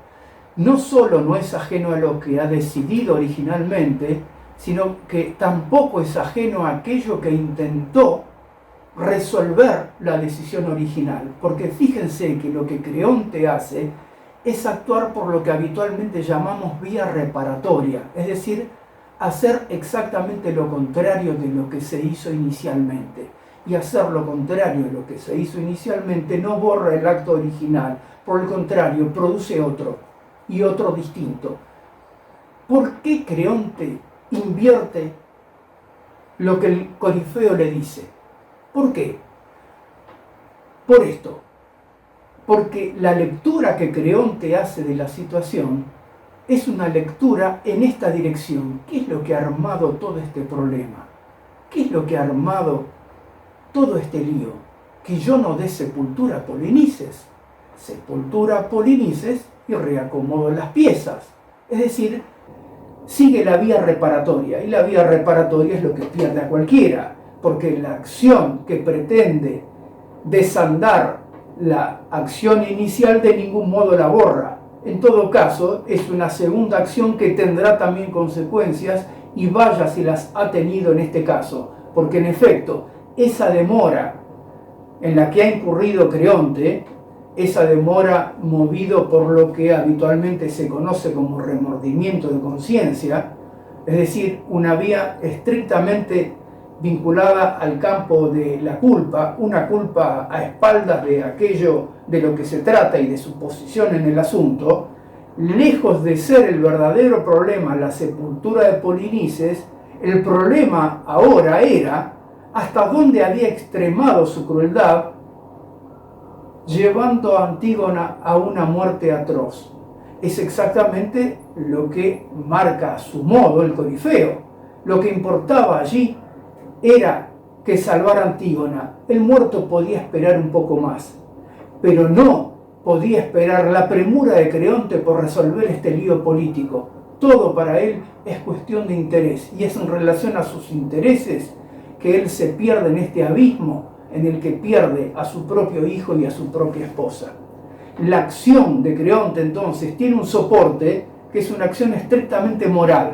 No solo no es ajeno a lo que ha decidido originalmente, sino que tampoco es ajeno a aquello que intentó resolver la decisión original. Porque fíjense que lo que Creonte hace es actuar por lo que habitualmente llamamos vía reparatoria, es decir, hacer exactamente lo contrario de lo que se hizo inicialmente. Y hacer lo contrario de lo que se hizo inicialmente no borra el acto original, por el contrario, produce otro, y otro distinto. ¿Por qué Creonte invierte lo que el Corifeo le dice? ¿Por qué? Por esto. Porque la lectura que Creonte hace de la situación es una lectura en esta dirección. ¿Qué es lo que ha armado todo este problema? ¿Qué es lo que ha armado todo este lío? Que yo no dé sepultura a Polinices. Sepultura a Polinices y reacomodo las piezas. Es decir, sigue la vía reparatoria. Y la vía reparatoria es lo que pierde a cualquiera. Porque la acción que pretende desandar la acción inicial de ningún modo la borra. En todo caso, es una segunda acción que tendrá también consecuencias, y vaya si las ha tenido en este caso, porque en efecto, esa demora en la que ha incurrido Creonte, esa demora movido por lo que habitualmente se conoce como remordimiento de conciencia, es decir, una vía estrictamente vinculada al campo de la culpa, una culpa a espaldas de aquello de lo que se trata y de su posición en el asunto, lejos de ser el verdadero problema la sepultura de Polinices, el problema ahora era hasta dónde había extremado su crueldad, llevando a Antígona a una muerte atroz. Es exactamente lo que marca a su modo el Corifeo. Lo que importaba allí era que salvar a Antígona. El muerto podía esperar un poco más, pero no podía esperar la premura de Creonte por resolver este lío político. Todo para él es cuestión de interés, y es en relación a sus intereses que él se pierde en este abismo en el que pierde a su propio hijo y a su propia esposa. La acción de Creonte entonces tiene un soporte que es una acción estrictamente moral.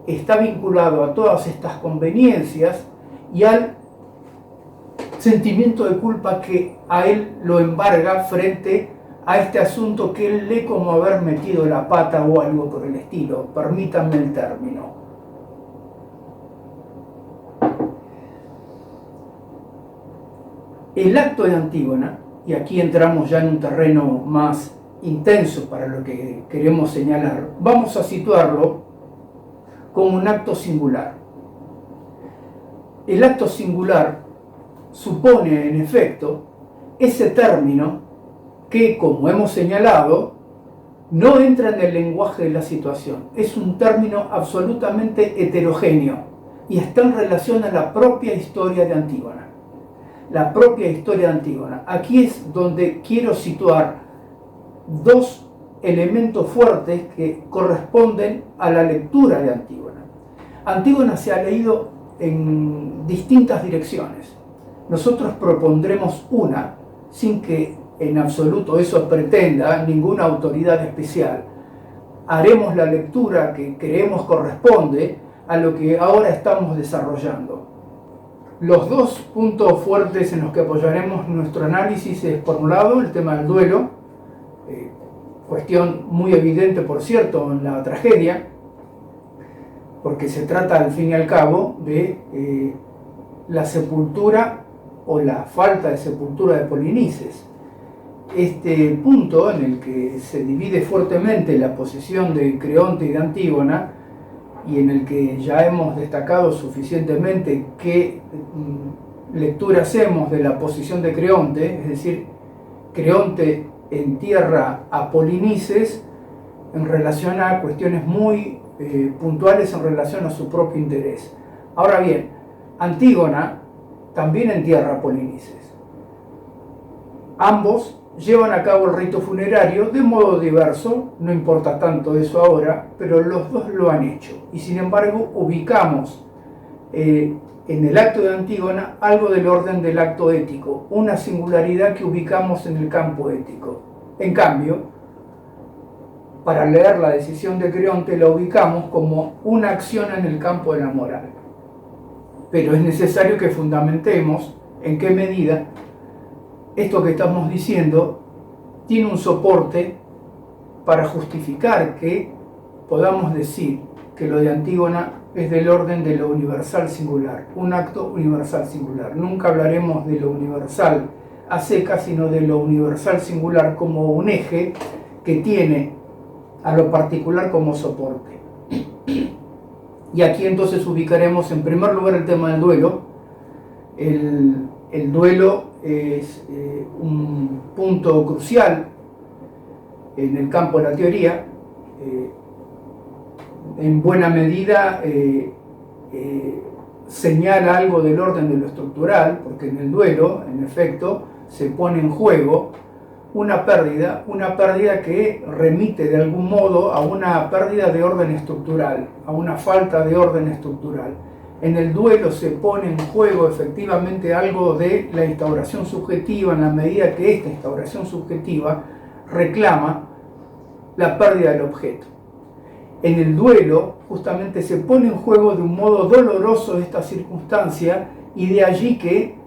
Está vinculado a todas estas conveniencias y al sentimiento de culpa que a él lo embarga frente a este asunto que él lee como haber metido la pata o algo por el estilo. Permítanme el término. El acto de Antígona, y aquí entramos ya en un terreno más intenso para lo que queremos señalar, vamos a situarlo como un acto singular. El acto singular supone, en efecto, ese término que, como hemos señalado, no entra en el lenguaje de la situación. Es un término absolutamente heterogéneo y está en relación a la propia historia de Antígona. La propia historia de Antígona. Aquí es donde quiero situar dos elementos fuertes que corresponden a la lectura de Antígona. Antígona se ha leído en distintas direcciones. Nosotros propondremos una, sin que en absoluto eso pretenda ninguna autoridad especial. Haremos la lectura que creemos corresponde a lo que ahora estamos desarrollando. Los dos puntos fuertes en los que apoyaremos nuestro análisis es, por un lado, el tema del duelo, cuestión muy evidente, por cierto, en la tragedia, porque se trata, al fin y al cabo, de la sepultura o la falta de sepultura de Polinices. este punto en el que se divide fuertemente la posición de Creonte y de Antígona, y en el que ya hemos destacado suficientemente qué lectura hacemos de la posición de Creonte, es decir, Creonte entierra a Polinices en relación a cuestiones muy puntuales en relación a su propio interés. Ahora bien, Antígona también entierra a Polinices. Ambos llevan a cabo el rito funerario de modo diverso, no importa tanto eso ahora, pero los dos lo han hecho. Y sin embargo ubicamos en el acto de Antígona algo del orden del acto ético, una singularidad que ubicamos en el campo ético. En cambio, para leer la decisión de Creonte la ubicamos como una acción en el campo de la moral. Pero es necesario que fundamentemos en qué medida esto que estamos diciendo tiene un soporte para justificar que podamos decir que lo de Antígona es del orden de lo universal singular, un acto universal singular. Nunca hablaremos de lo universal a secas, sino de lo universal singular como un eje que tiene a lo particular como soporte. Y aquí entonces ubicaremos en primer lugar el tema del duelo. El duelo es un punto crucial en el campo de la teoría. En buena medida señala algo del orden de lo estructural, porque en el duelo, en efecto, se pone en juego una pérdida que remite de algún modo a una pérdida de orden estructural, a una falta de orden estructural. En el duelo se pone en juego efectivamente algo de la instauración subjetiva, en la medida que esta instauración subjetiva reclama la pérdida del objeto. En el duelo justamente se pone en juego de un modo doloroso esta circunstancia, y de allí que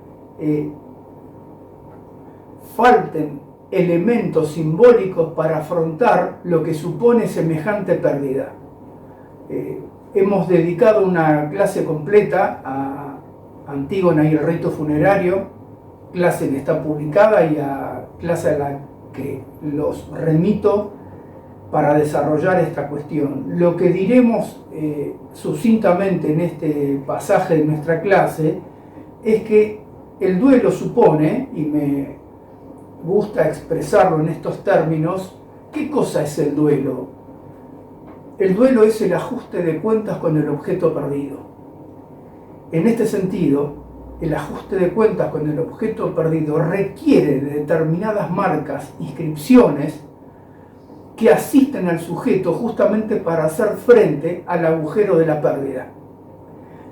falten elementos simbólicos para afrontar lo que supone semejante pérdida. Hemos dedicado una clase completa a Antígona y el rito funerario, clase que está publicada y a clase a la que los remito para desarrollar esta cuestión. Lo que diremos sucintamente en este pasaje de nuestra clase es que el duelo supone, y me gusta expresarlo en estos términos, ¿qué cosa es el duelo? El duelo es el ajuste de cuentas con el objeto perdido. En este sentido, el ajuste de cuentas con el objeto perdido requiere de determinadas marcas, inscripciones, que asisten al sujeto justamente para hacer frente al agujero de la pérdida.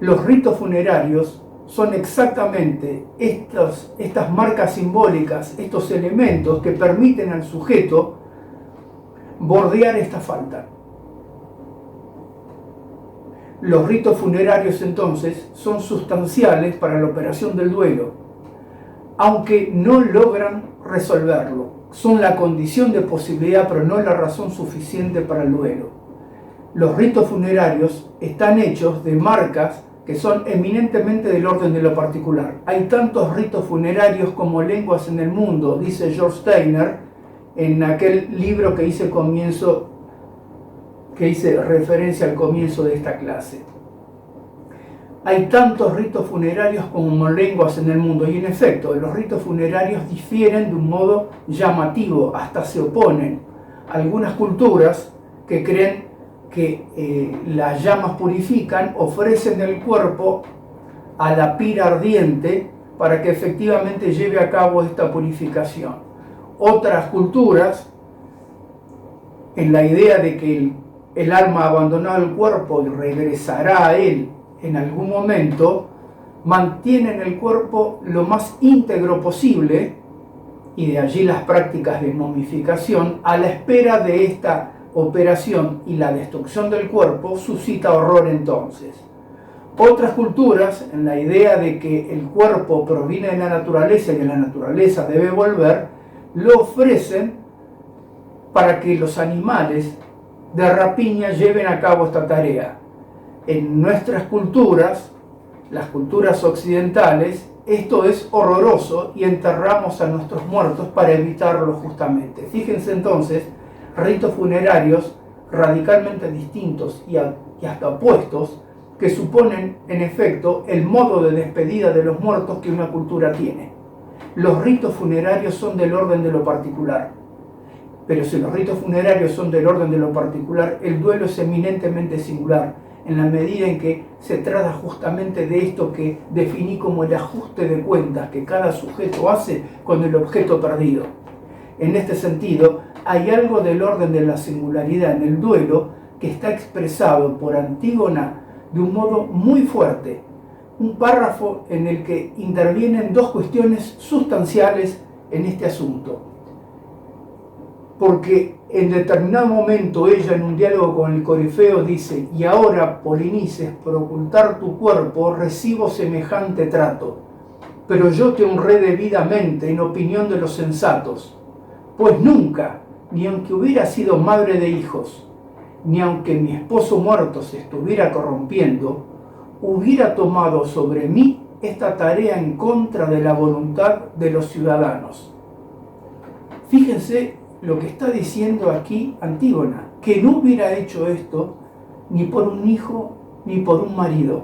Los ritos funerarios son exactamente estas marcas simbólicas, estos elementos que permiten al sujeto bordear esta falta. Los ritos funerarios entonces son sustanciales para la operación del duelo, aunque no logran resolverlo. Son la condición de posibilidad, pero no la razón suficiente para el duelo. Los ritos funerarios están hechos de marcas que son eminentemente del orden de lo particular. Hay tantos ritos funerarios como lenguas en el mundo, dice George Steiner en aquel libro que hice referencia al comienzo de esta clase. Hay tantos ritos funerarios como lenguas en el mundo, y en efecto, los ritos funerarios difieren de un modo llamativo, hasta se oponen. Algunas culturas que creen que las llamas purifican, ofrecen el cuerpo a la pira ardiente para que efectivamente lleve a cabo esta purificación. Otras culturas, en la idea de que el alma ha abandonado el cuerpo y regresará a él en algún momento, mantienen el cuerpo lo más íntegro posible, y de allí las prácticas de momificación, a la espera de esta operación, y la destrucción del cuerpo suscita horror entonces. Otras culturas, en la idea de que el cuerpo proviene de la naturaleza y que la naturaleza debe volver, lo ofrecen para que los animales de rapiña lleven a cabo esta tarea. En nuestras culturas, las culturas occidentales, esto es horroroso y enterramos a nuestros muertos para evitarlo justamente. Fíjense entonces, ritos funerarios radicalmente distintos y hasta opuestos, que suponen en efecto el modo de despedida de los muertos que una cultura tiene. Los ritos funerarios son del orden de lo particular, pero si los ritos funerarios son del orden de lo particular, el duelo es eminentemente singular, en la medida en que se trata justamente de esto que definí como el ajuste de cuentas que cada sujeto hace con el objeto perdido. En este sentido, hay algo del orden de la singularidad en el duelo que está expresado por Antígona de un modo muy fuerte, un párrafo en el que intervienen dos cuestiones sustanciales en este asunto. Porque en determinado momento ella, en un diálogo con el Corifeo, dice: y ahora, Polinices, por ocultar tu cuerpo recibo semejante trato, pero yo te honré debidamente en opinión de los sensatos, pues nunca, ni aunque hubiera sido madre de hijos, ni aunque mi esposo muerto se estuviera corrompiendo, hubiera tomado sobre mí esta tarea en contra de la voluntad de los ciudadanos. Fíjense lo que está diciendo aquí Antígona, que no hubiera hecho esto ni por un hijo ni por un marido.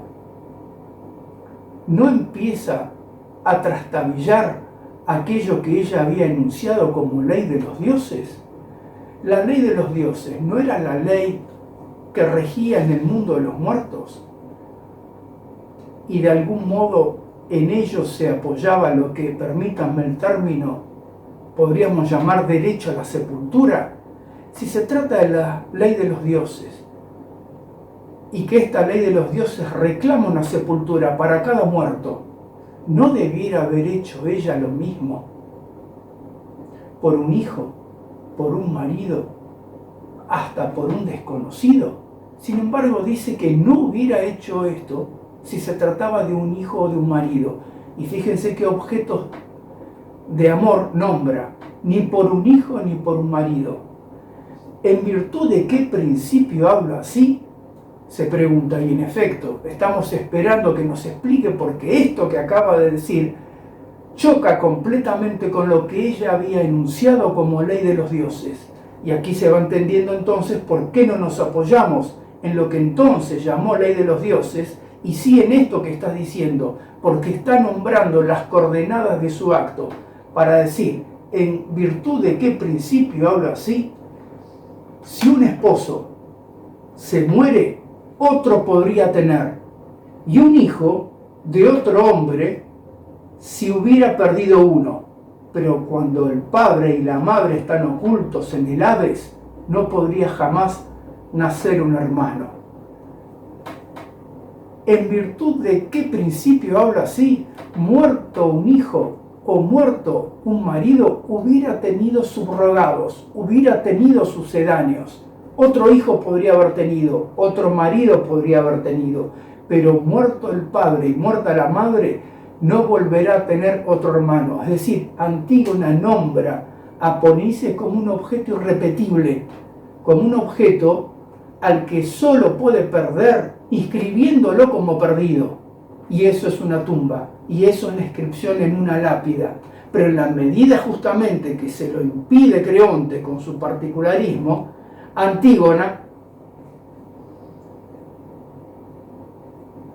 No empieza a trastabillar aquello que ella había enunciado como ley de los dioses. La ley de los dioses no era la ley que regía en el mundo de los muertos, y de algún modo en ello se apoyaba lo que, permítanme el término, podríamos llamar derecho a la sepultura. Si se trata de la ley de los dioses, y que esta ley de los dioses reclama una sepultura para cada muerto, ¿no debiera haber hecho ella lo mismo por un hijo, por un marido, hasta por un desconocido? Sin embargo, dice que no hubiera hecho esto si se trataba de un hijo o de un marido. Y fíjense qué objetos de amor nombra: ni por un hijo ni por un marido. ¿En virtud de qué principio habla así?, se pregunta, y en efecto, estamos esperando que nos explique, porque esto que acaba de decir choca completamente con lo que ella había enunciado como ley de los dioses. Y aquí se va entendiendo entonces por qué no nos apoyamos en lo que entonces llamó ley de los dioses, y sí en esto que está diciendo, porque está nombrando las coordenadas de su acto, para decir, en virtud de qué principio habla así. Si un esposo se muere, otro podría tener, y un hijo de otro hombre si hubiera perdido uno. Pero cuando el padre y la madre están ocultos en el Hades, no podría jamás nacer un hermano. ¿En virtud de qué principio habla así? Muerto un hijo o muerto un marido, hubiera tenido subrogados, hubiera tenido sucedáneos. Otro hijo podría haber tenido, otro marido podría haber tenido, pero muerto el padre y muerta la madre, no volverá a tener otro hermano. Es decir, Antígona nombra a Polinices como un objeto irrepetible, como un objeto al que solo puede perder inscribiéndolo como perdido. Y eso es una tumba, y eso es la inscripción en una lápida. Pero en la medida justamente que se lo impide Creonte con su particularismo,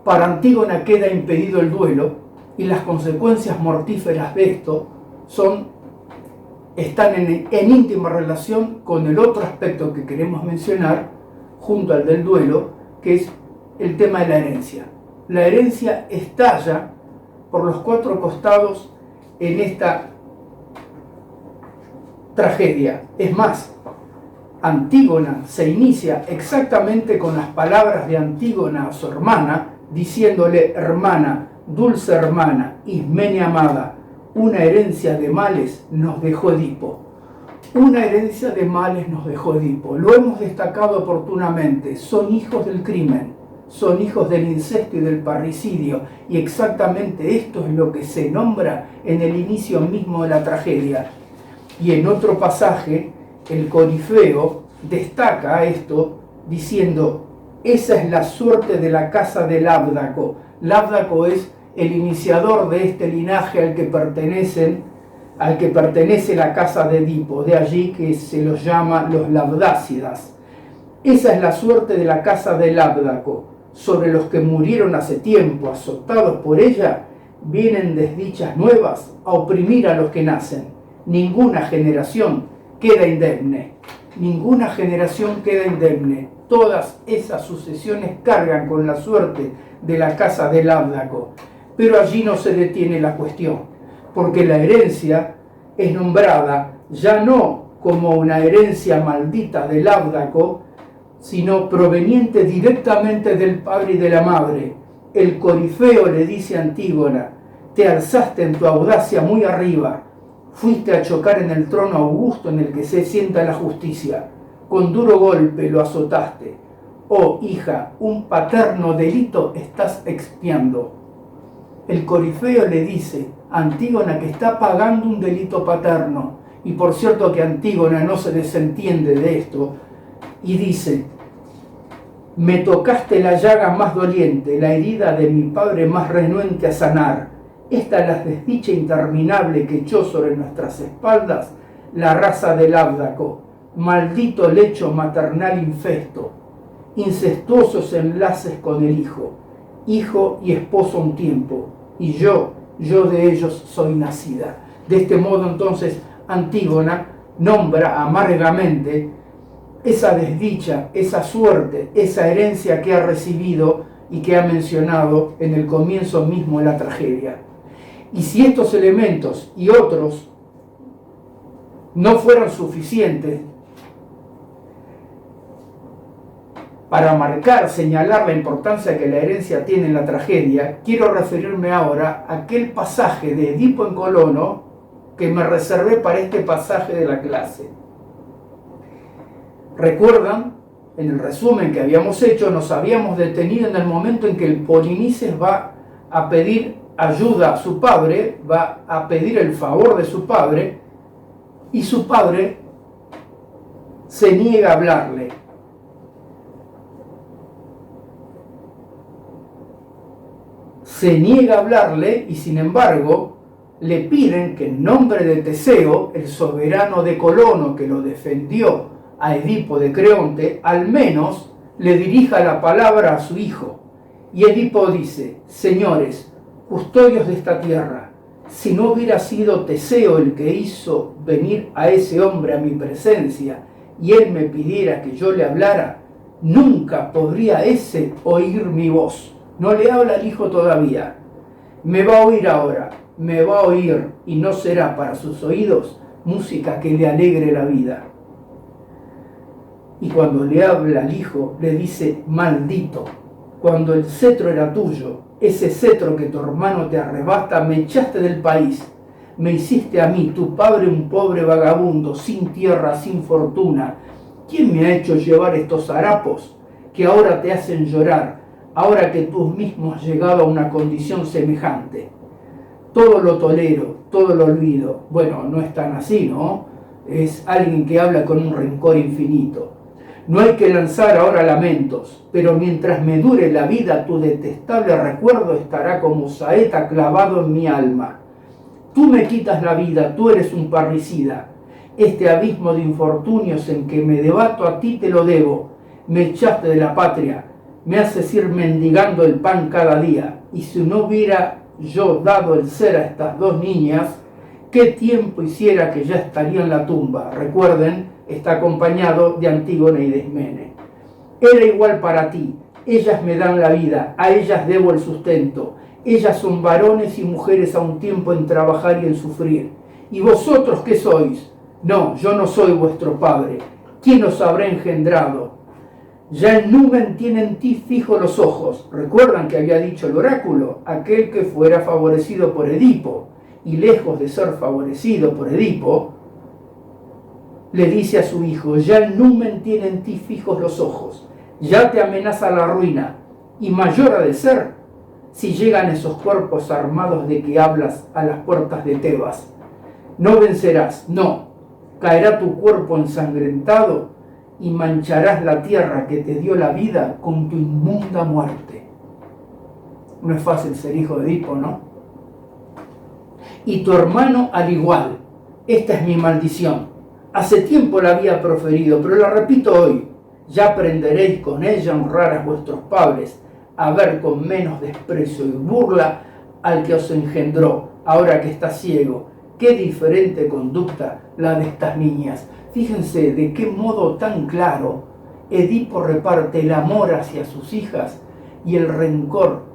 para Antígona queda impedido el duelo, y las consecuencias mortíferas de esto están en íntima relación con el otro aspecto que queremos mencionar, junto al del duelo, que es el tema de la herencia. La herencia estalla por los cuatro costados en esta tragedia. Es más, Antígona se inicia exactamente con las palabras de Antígona a su hermana, diciéndole: hermana, dulce hermana, Ismenia amada, una herencia de males nos dejó Edipo. Una herencia de males nos dejó Edipo. Lo hemos destacado oportunamente. Son hijos del crimen, son hijos del incesto y del parricidio, y exactamente esto es lo que se nombra en el inicio mismo de la tragedia. Y en otro pasaje, el Corifeo destaca esto diciendo: esa es la suerte de la casa de Labdaco. Labdaco es el iniciador de este linaje al que pertenece la casa de Edipo, de allí que se los llama los Labdácidas. Esa es la suerte de la casa de Labdaco. Sobre los que murieron hace tiempo, azotados por ella, vienen desdichas nuevas a oprimir a los que nacen. Ninguna generación queda indemne. Ninguna generación queda indemne. Todas esas sucesiones cargan con la suerte de la casa de Labdaco. Pero allí no se detiene la cuestión, porque la herencia es nombrada ya no como una herencia maldita de Labdaco, sino proveniente directamente del padre y de la madre. El corifeo le dice a Antígona: te alzaste en tu audacia muy arriba, fuiste a chocar en el trono augusto en el que se sienta la justicia, con duro golpe lo azotaste. Oh hija, un paterno delito estás expiando. El corifeo le dice a Antígona que está pagando un delito paterno, y por cierto que Antígona no se desentiende de esto, y dice: me tocaste la llaga más doliente, la herida de mi padre más renuente a sanar. Esta es la desdicha interminable que echó sobre nuestras espaldas la raza del Labdaco, maldito lecho maternal infesto, incestuosos enlaces con el hijo y esposo a un tiempo, y yo de ellos soy nacida. De este modo entonces Antígona nombra amargamente esa desdicha, esa suerte, esa herencia que ha recibido y que ha mencionado en el comienzo mismo de la tragedia. Y si estos elementos y otros no fueron suficientes para marcar, señalar la importancia que la herencia tiene en la tragedia, quiero referirme ahora a aquel pasaje de Edipo en Colono que me reservé para este pasaje de la clase. ¿Recuerdan? En el resumen que habíamos hecho, nos habíamos detenido en el momento en que el Polinices va a pedir ayuda a su padre, va a pedir el favor de su padre, y su padre se niega a hablarle. Se niega a hablarle y sin embargo le piden que en nombre de Teseo, el soberano de Colono que lo defendió a Edipo de Creonte, al menos le dirija la palabra a su hijo. Y Edipo dice: señores, custodios de esta tierra, si no hubiera sido Teseo el que hizo venir a ese hombre a mi presencia y él me pidiera que yo le hablara, nunca podría ese oír mi voz. No le habla al hijo todavía. Me va a oír ahora, me va a oír, y no será para sus oídos música que le alegre la vida. Y cuando le habla al hijo, le dice: maldito, cuando el cetro era tuyo, ese cetro que tu hermano te arrebata, me echaste del país, me hiciste a mí, tu padre, un pobre vagabundo, sin tierra, sin fortuna. ¿Quién me ha hecho llevar estos harapos que ahora te hacen llorar, ahora que tú mismo has llegado a una condición semejante? Todo lo tolero, todo lo olvido. Bueno, no es tan así, ¿no? Es alguien que habla con un rencor infinito. No hay que lanzar ahora lamentos, pero mientras me dure la vida, tu detestable recuerdo estará como saeta clavado en mi alma. Tú me quitas la vida, tú eres un parricida. Este abismo de infortunios en que me debato a ti te lo debo. Me echaste de la patria, me haces ir mendigando el pan cada día, y si no hubiera yo dado el ser a estas dos niñas, ¿qué tiempo hiciera que ya estaría en la tumba? Recuerden, está acompañado de Antígona y de Ismene. Era igual para ti, ellas me dan la vida, a ellas debo el sustento, ellas son varones y mujeres a un tiempo en trabajar y en sufrir. ¿Y vosotros qué sois? No, yo no soy vuestro padre. ¿Quién os habrá engendrado? Ya en Numen tiene en ti fijos los ojos. ¿Recuerdan que había dicho el oráculo? Aquel que fuera favorecido por Edipo, y lejos de ser favorecido por Edipo, le dice a su hijo: ya el Numen tiene en ti fijos los ojos, ya te amenaza la ruina, y mayor ha de ser si llegan esos cuerpos armados de que hablas a las puertas de Tebas. No vencerás, no, caerá tu cuerpo ensangrentado y mancharás la tierra que te dio la vida con tu inmunda muerte. No es fácil ser hijo de Edipo, ¿no? Y tu hermano al igual. Esta es mi maldición. Hace tiempo la había proferido, pero la repito hoy. Ya aprenderéis con ella a honrar a vuestros padres, a ver con menos desprecio y burla al que os engendró, ahora que está ciego. Qué diferente conducta la de estas niñas. Fíjense de qué modo tan claro Edipo reparte el amor hacia sus hijas y el rencor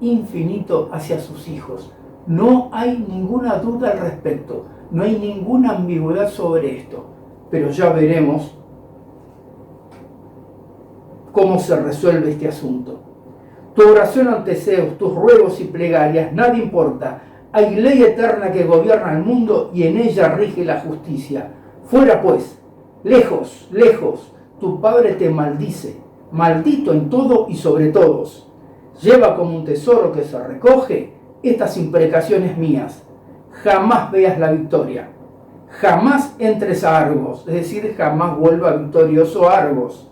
infinito hacia sus hijos. No hay ninguna duda al respecto, no hay ninguna ambigüedad sobre esto, pero ya veremos cómo se resuelve este asunto. Tu oración ante Zeus, tus ruegos y plegarias, nada importa. Hay ley eterna que gobierna el mundo y en ella rige la justicia. Fuera pues, lejos, lejos, tu padre te maldice, maldito en todo y sobre todos. Lleva como un tesoro que se recoge estas imprecaciones mías. Jamás veas la victoria, jamás entres a Argos, es decir, jamás vuelva victorioso a Argos.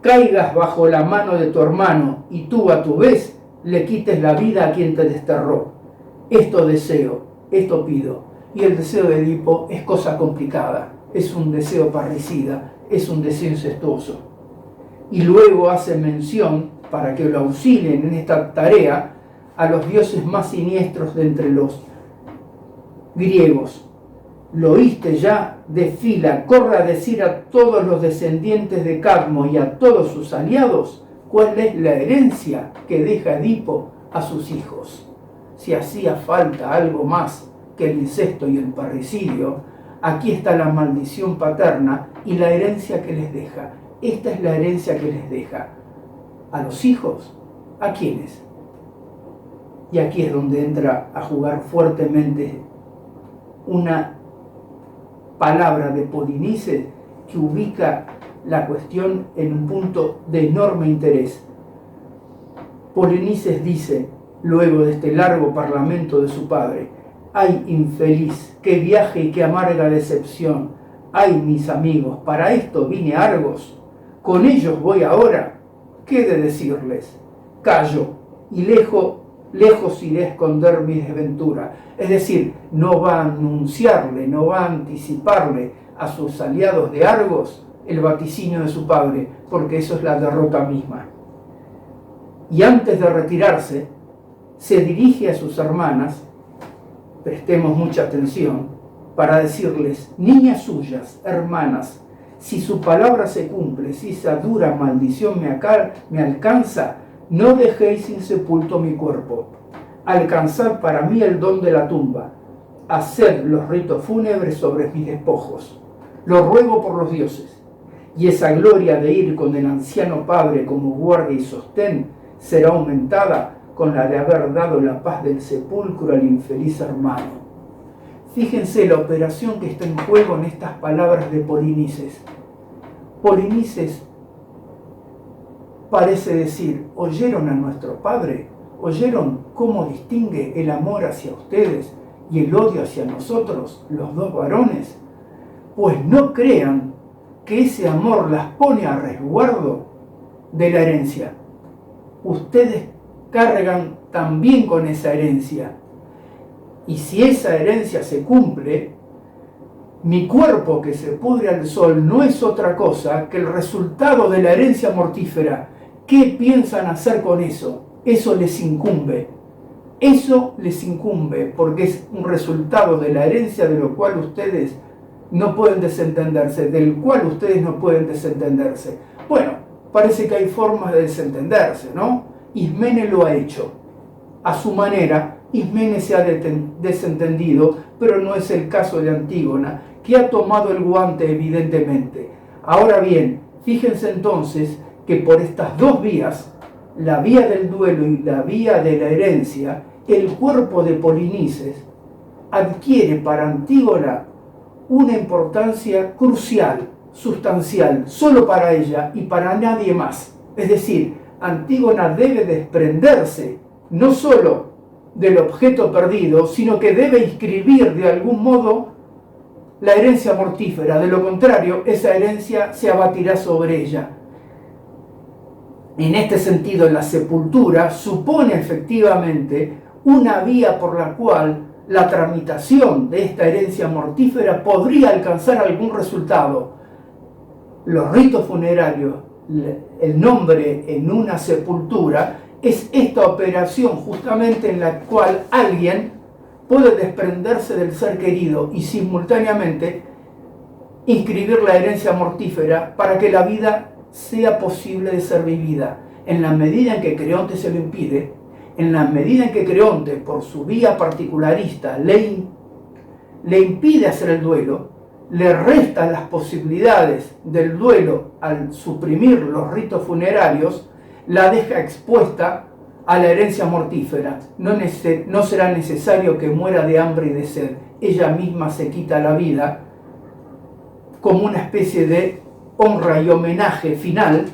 Caigas bajo la mano de tu hermano y tú a tu vez le quites la vida a quien te desterró. Esto deseo, esto pido. Y el deseo de Edipo es cosa complicada, es un deseo parricida, es un deseo incestuoso. Y luego hace mención, para que lo auxilien en esta tarea, a los dioses más siniestros de entre los griegos. Lo oíste ya, desfila, corre a decir a todos los descendientes de Cadmo y a todos sus aliados cuál es la herencia que deja Edipo a sus hijos. Si hacía falta algo más que el incesto y el parricidio, aquí está la maldición paterna y la herencia que les deja. Esta es la herencia que les deja. ¿A los hijos? ¿A quiénes? Y aquí es donde entra a jugar fuertemente una palabra de Polinices que ubica la cuestión en un punto de enorme interés. Polinices dice, luego de este largo parlamento de su padre: ¡ay, infeliz! ¡Qué viaje y qué amarga decepción! ¡Ay, mis amigos! Para esto vine a Argos. Con ellos voy ahora. ¿Qué he de decirles? Callo y lejos iré a esconder mi desventura. Es decir, no va a anunciarle, no va a anticiparle a sus aliados de Argos el vaticinio de su padre, porque eso es la derrota misma. Y antes de retirarse, se dirige a sus hermanas, prestemos mucha atención, para decirles: niñas suyas, hermanas, si su palabra se cumple, si esa dura maldición me alcanza, no dejéis insepulto mi cuerpo. Alcanzad para mí el don de la tumba. Haced los ritos fúnebres sobre mis despojos. Lo ruego por los dioses. Y esa gloria de ir con el anciano padre como guardia y sostén será aumentada con la de haber dado la paz del sepulcro al infeliz hermano. Fíjense la operación que está en juego en estas palabras de Polinices. Polinices parece decir: ¿oyeron a nuestro padre? ¿Oyeron cómo distingue el amor hacia ustedes y el odio hacia nosotros, los dos varones? Pues no crean que ese amor las pone a resguardo de la herencia. Ustedes cargan también con esa herencia. Y si esa herencia se cumple, mi cuerpo que se pudre al sol no es otra cosa que el resultado de la herencia mortífera. ¿Qué piensan hacer con eso? Eso les incumbe. Eso les incumbe porque es un resultado de la herencia de lo cual ustedes no pueden desentenderse, del cual ustedes no pueden desentenderse. Bueno, parece que hay formas de desentenderse, ¿no? Ismene lo ha hecho. A su manera, Ismene se ha desentendido, pero no es el caso de Antígona, que ha tomado el guante evidentemente. Ahora bien, fíjense entonces que por estas dos vías, la vía del duelo y la vía de la herencia, el cuerpo de Polinices adquiere para Antígona una importancia crucial, sustancial, solo para ella y para nadie más. Es decir, Antígona debe desprenderse no solo del objeto perdido, sino que debe inscribir de algún modo la herencia mortífera. De lo contrario, esa herencia se abatirá sobre ella. En este sentido, la sepultura supone efectivamente una vía por la cual la tramitación de esta herencia mortífera podría alcanzar algún resultado. Los ritos funerarios, el nombre en una sepultura, es esta operación justamente en la cual alguien puede desprenderse del ser querido y simultáneamente inscribir la herencia mortífera para que la vida sea posible de ser vivida. En la medida en que Creonte se lo impide, en la medida en que Creonte, por su vía particularista, le impide hacer el duelo, le resta las posibilidades del duelo al suprimir los ritos funerarios, la deja expuesta a la herencia mortífera. No será necesario que muera de hambre y de sed. Ella misma se quita la vida como una especie de honra y homenaje final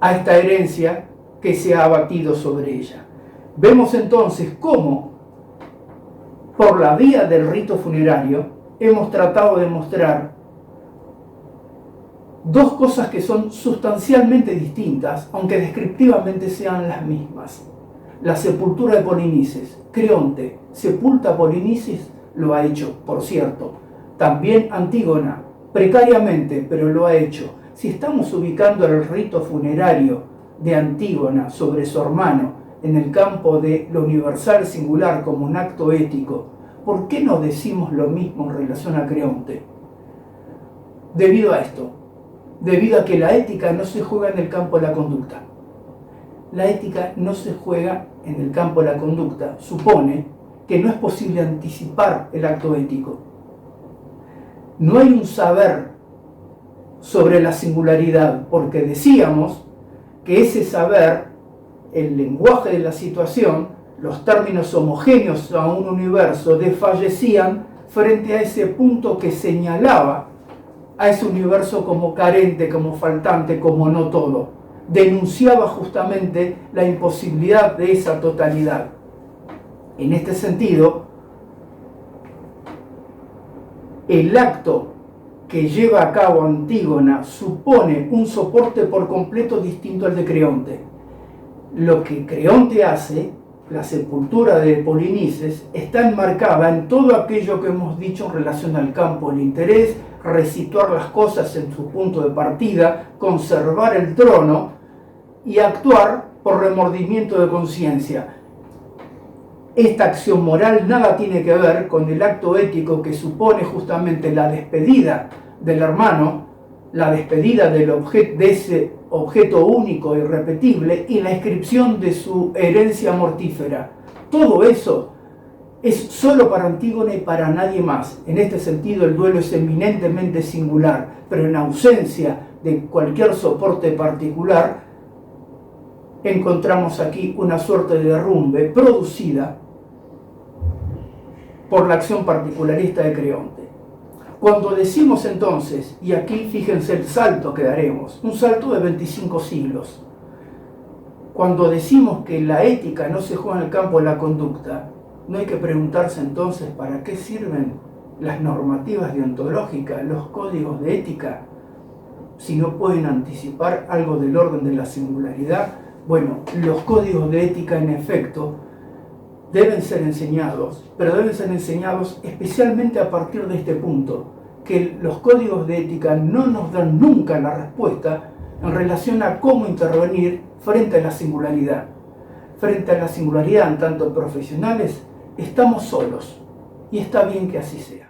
a esta herencia que se ha abatido sobre ella. Vemos entonces cómo, por la vía del rito funerario, hemos tratado de mostrar dos cosas que son sustancialmente distintas, aunque descriptivamente sean las mismas. La sepultura de Polinices. Creonte sepulta a Polinices, lo ha hecho, por cierto. También Antígona, precariamente, pero lo ha hecho. Si estamos ubicando el rito funerario de Antígona sobre su hermano en el campo de lo universal singular como un acto ético, ¿por qué no decimos lo mismo en relación a Creonte? Debido a esto, debido a que la ética no se juega en el campo de la conducta. La ética no se juega en el campo de la conducta. Supone que no es posible anticipar el acto ético. No hay un saber sobre la singularidad, porque decíamos que ese saber, el lenguaje de la situación, los términos homogéneos a un universo desfallecían frente a ese punto que señalaba a ese universo como carente, como faltante, como no todo. Denunciaba justamente la imposibilidad de esa totalidad. En este sentido, el acto que lleva a cabo Antígona supone un soporte por completo distinto al de Creonte. Lo que Creonte hace, la sepultura de Polinices, está enmarcada en todo aquello que hemos dicho en relación al campo del interés, resituar las cosas en su punto de partida, conservar el trono y actuar por remordimiento de conciencia. Esta acción moral nada tiene que ver con el acto ético que supone justamente la despedida del hermano, la despedida de ese objeto único e irrepetible y la inscripción de su herencia mortífera. Todo eso es solo para Antígona y para nadie más. En este sentido, el duelo es eminentemente singular, pero en ausencia de cualquier soporte particular, encontramos aquí una suerte de derrumbe producida por la acción particularista de Creonte. Cuando decimos entonces, y aquí fíjense el salto que daremos, un salto de 25 siglos, cuando decimos que la ética no se juega en el campo de la conducta, no hay que preguntarse entonces para qué sirven las normativas deontológicas, los códigos de ética, si no pueden anticipar algo del orden de la singularidad. Bueno, los códigos de ética en efecto deben ser enseñados, pero deben ser enseñados especialmente a partir de este punto, que los códigos de ética no nos dan nunca la respuesta en relación a cómo intervenir frente a la singularidad. Frente a la singularidad, en tanto profesionales, estamos solos, y está bien que así sea.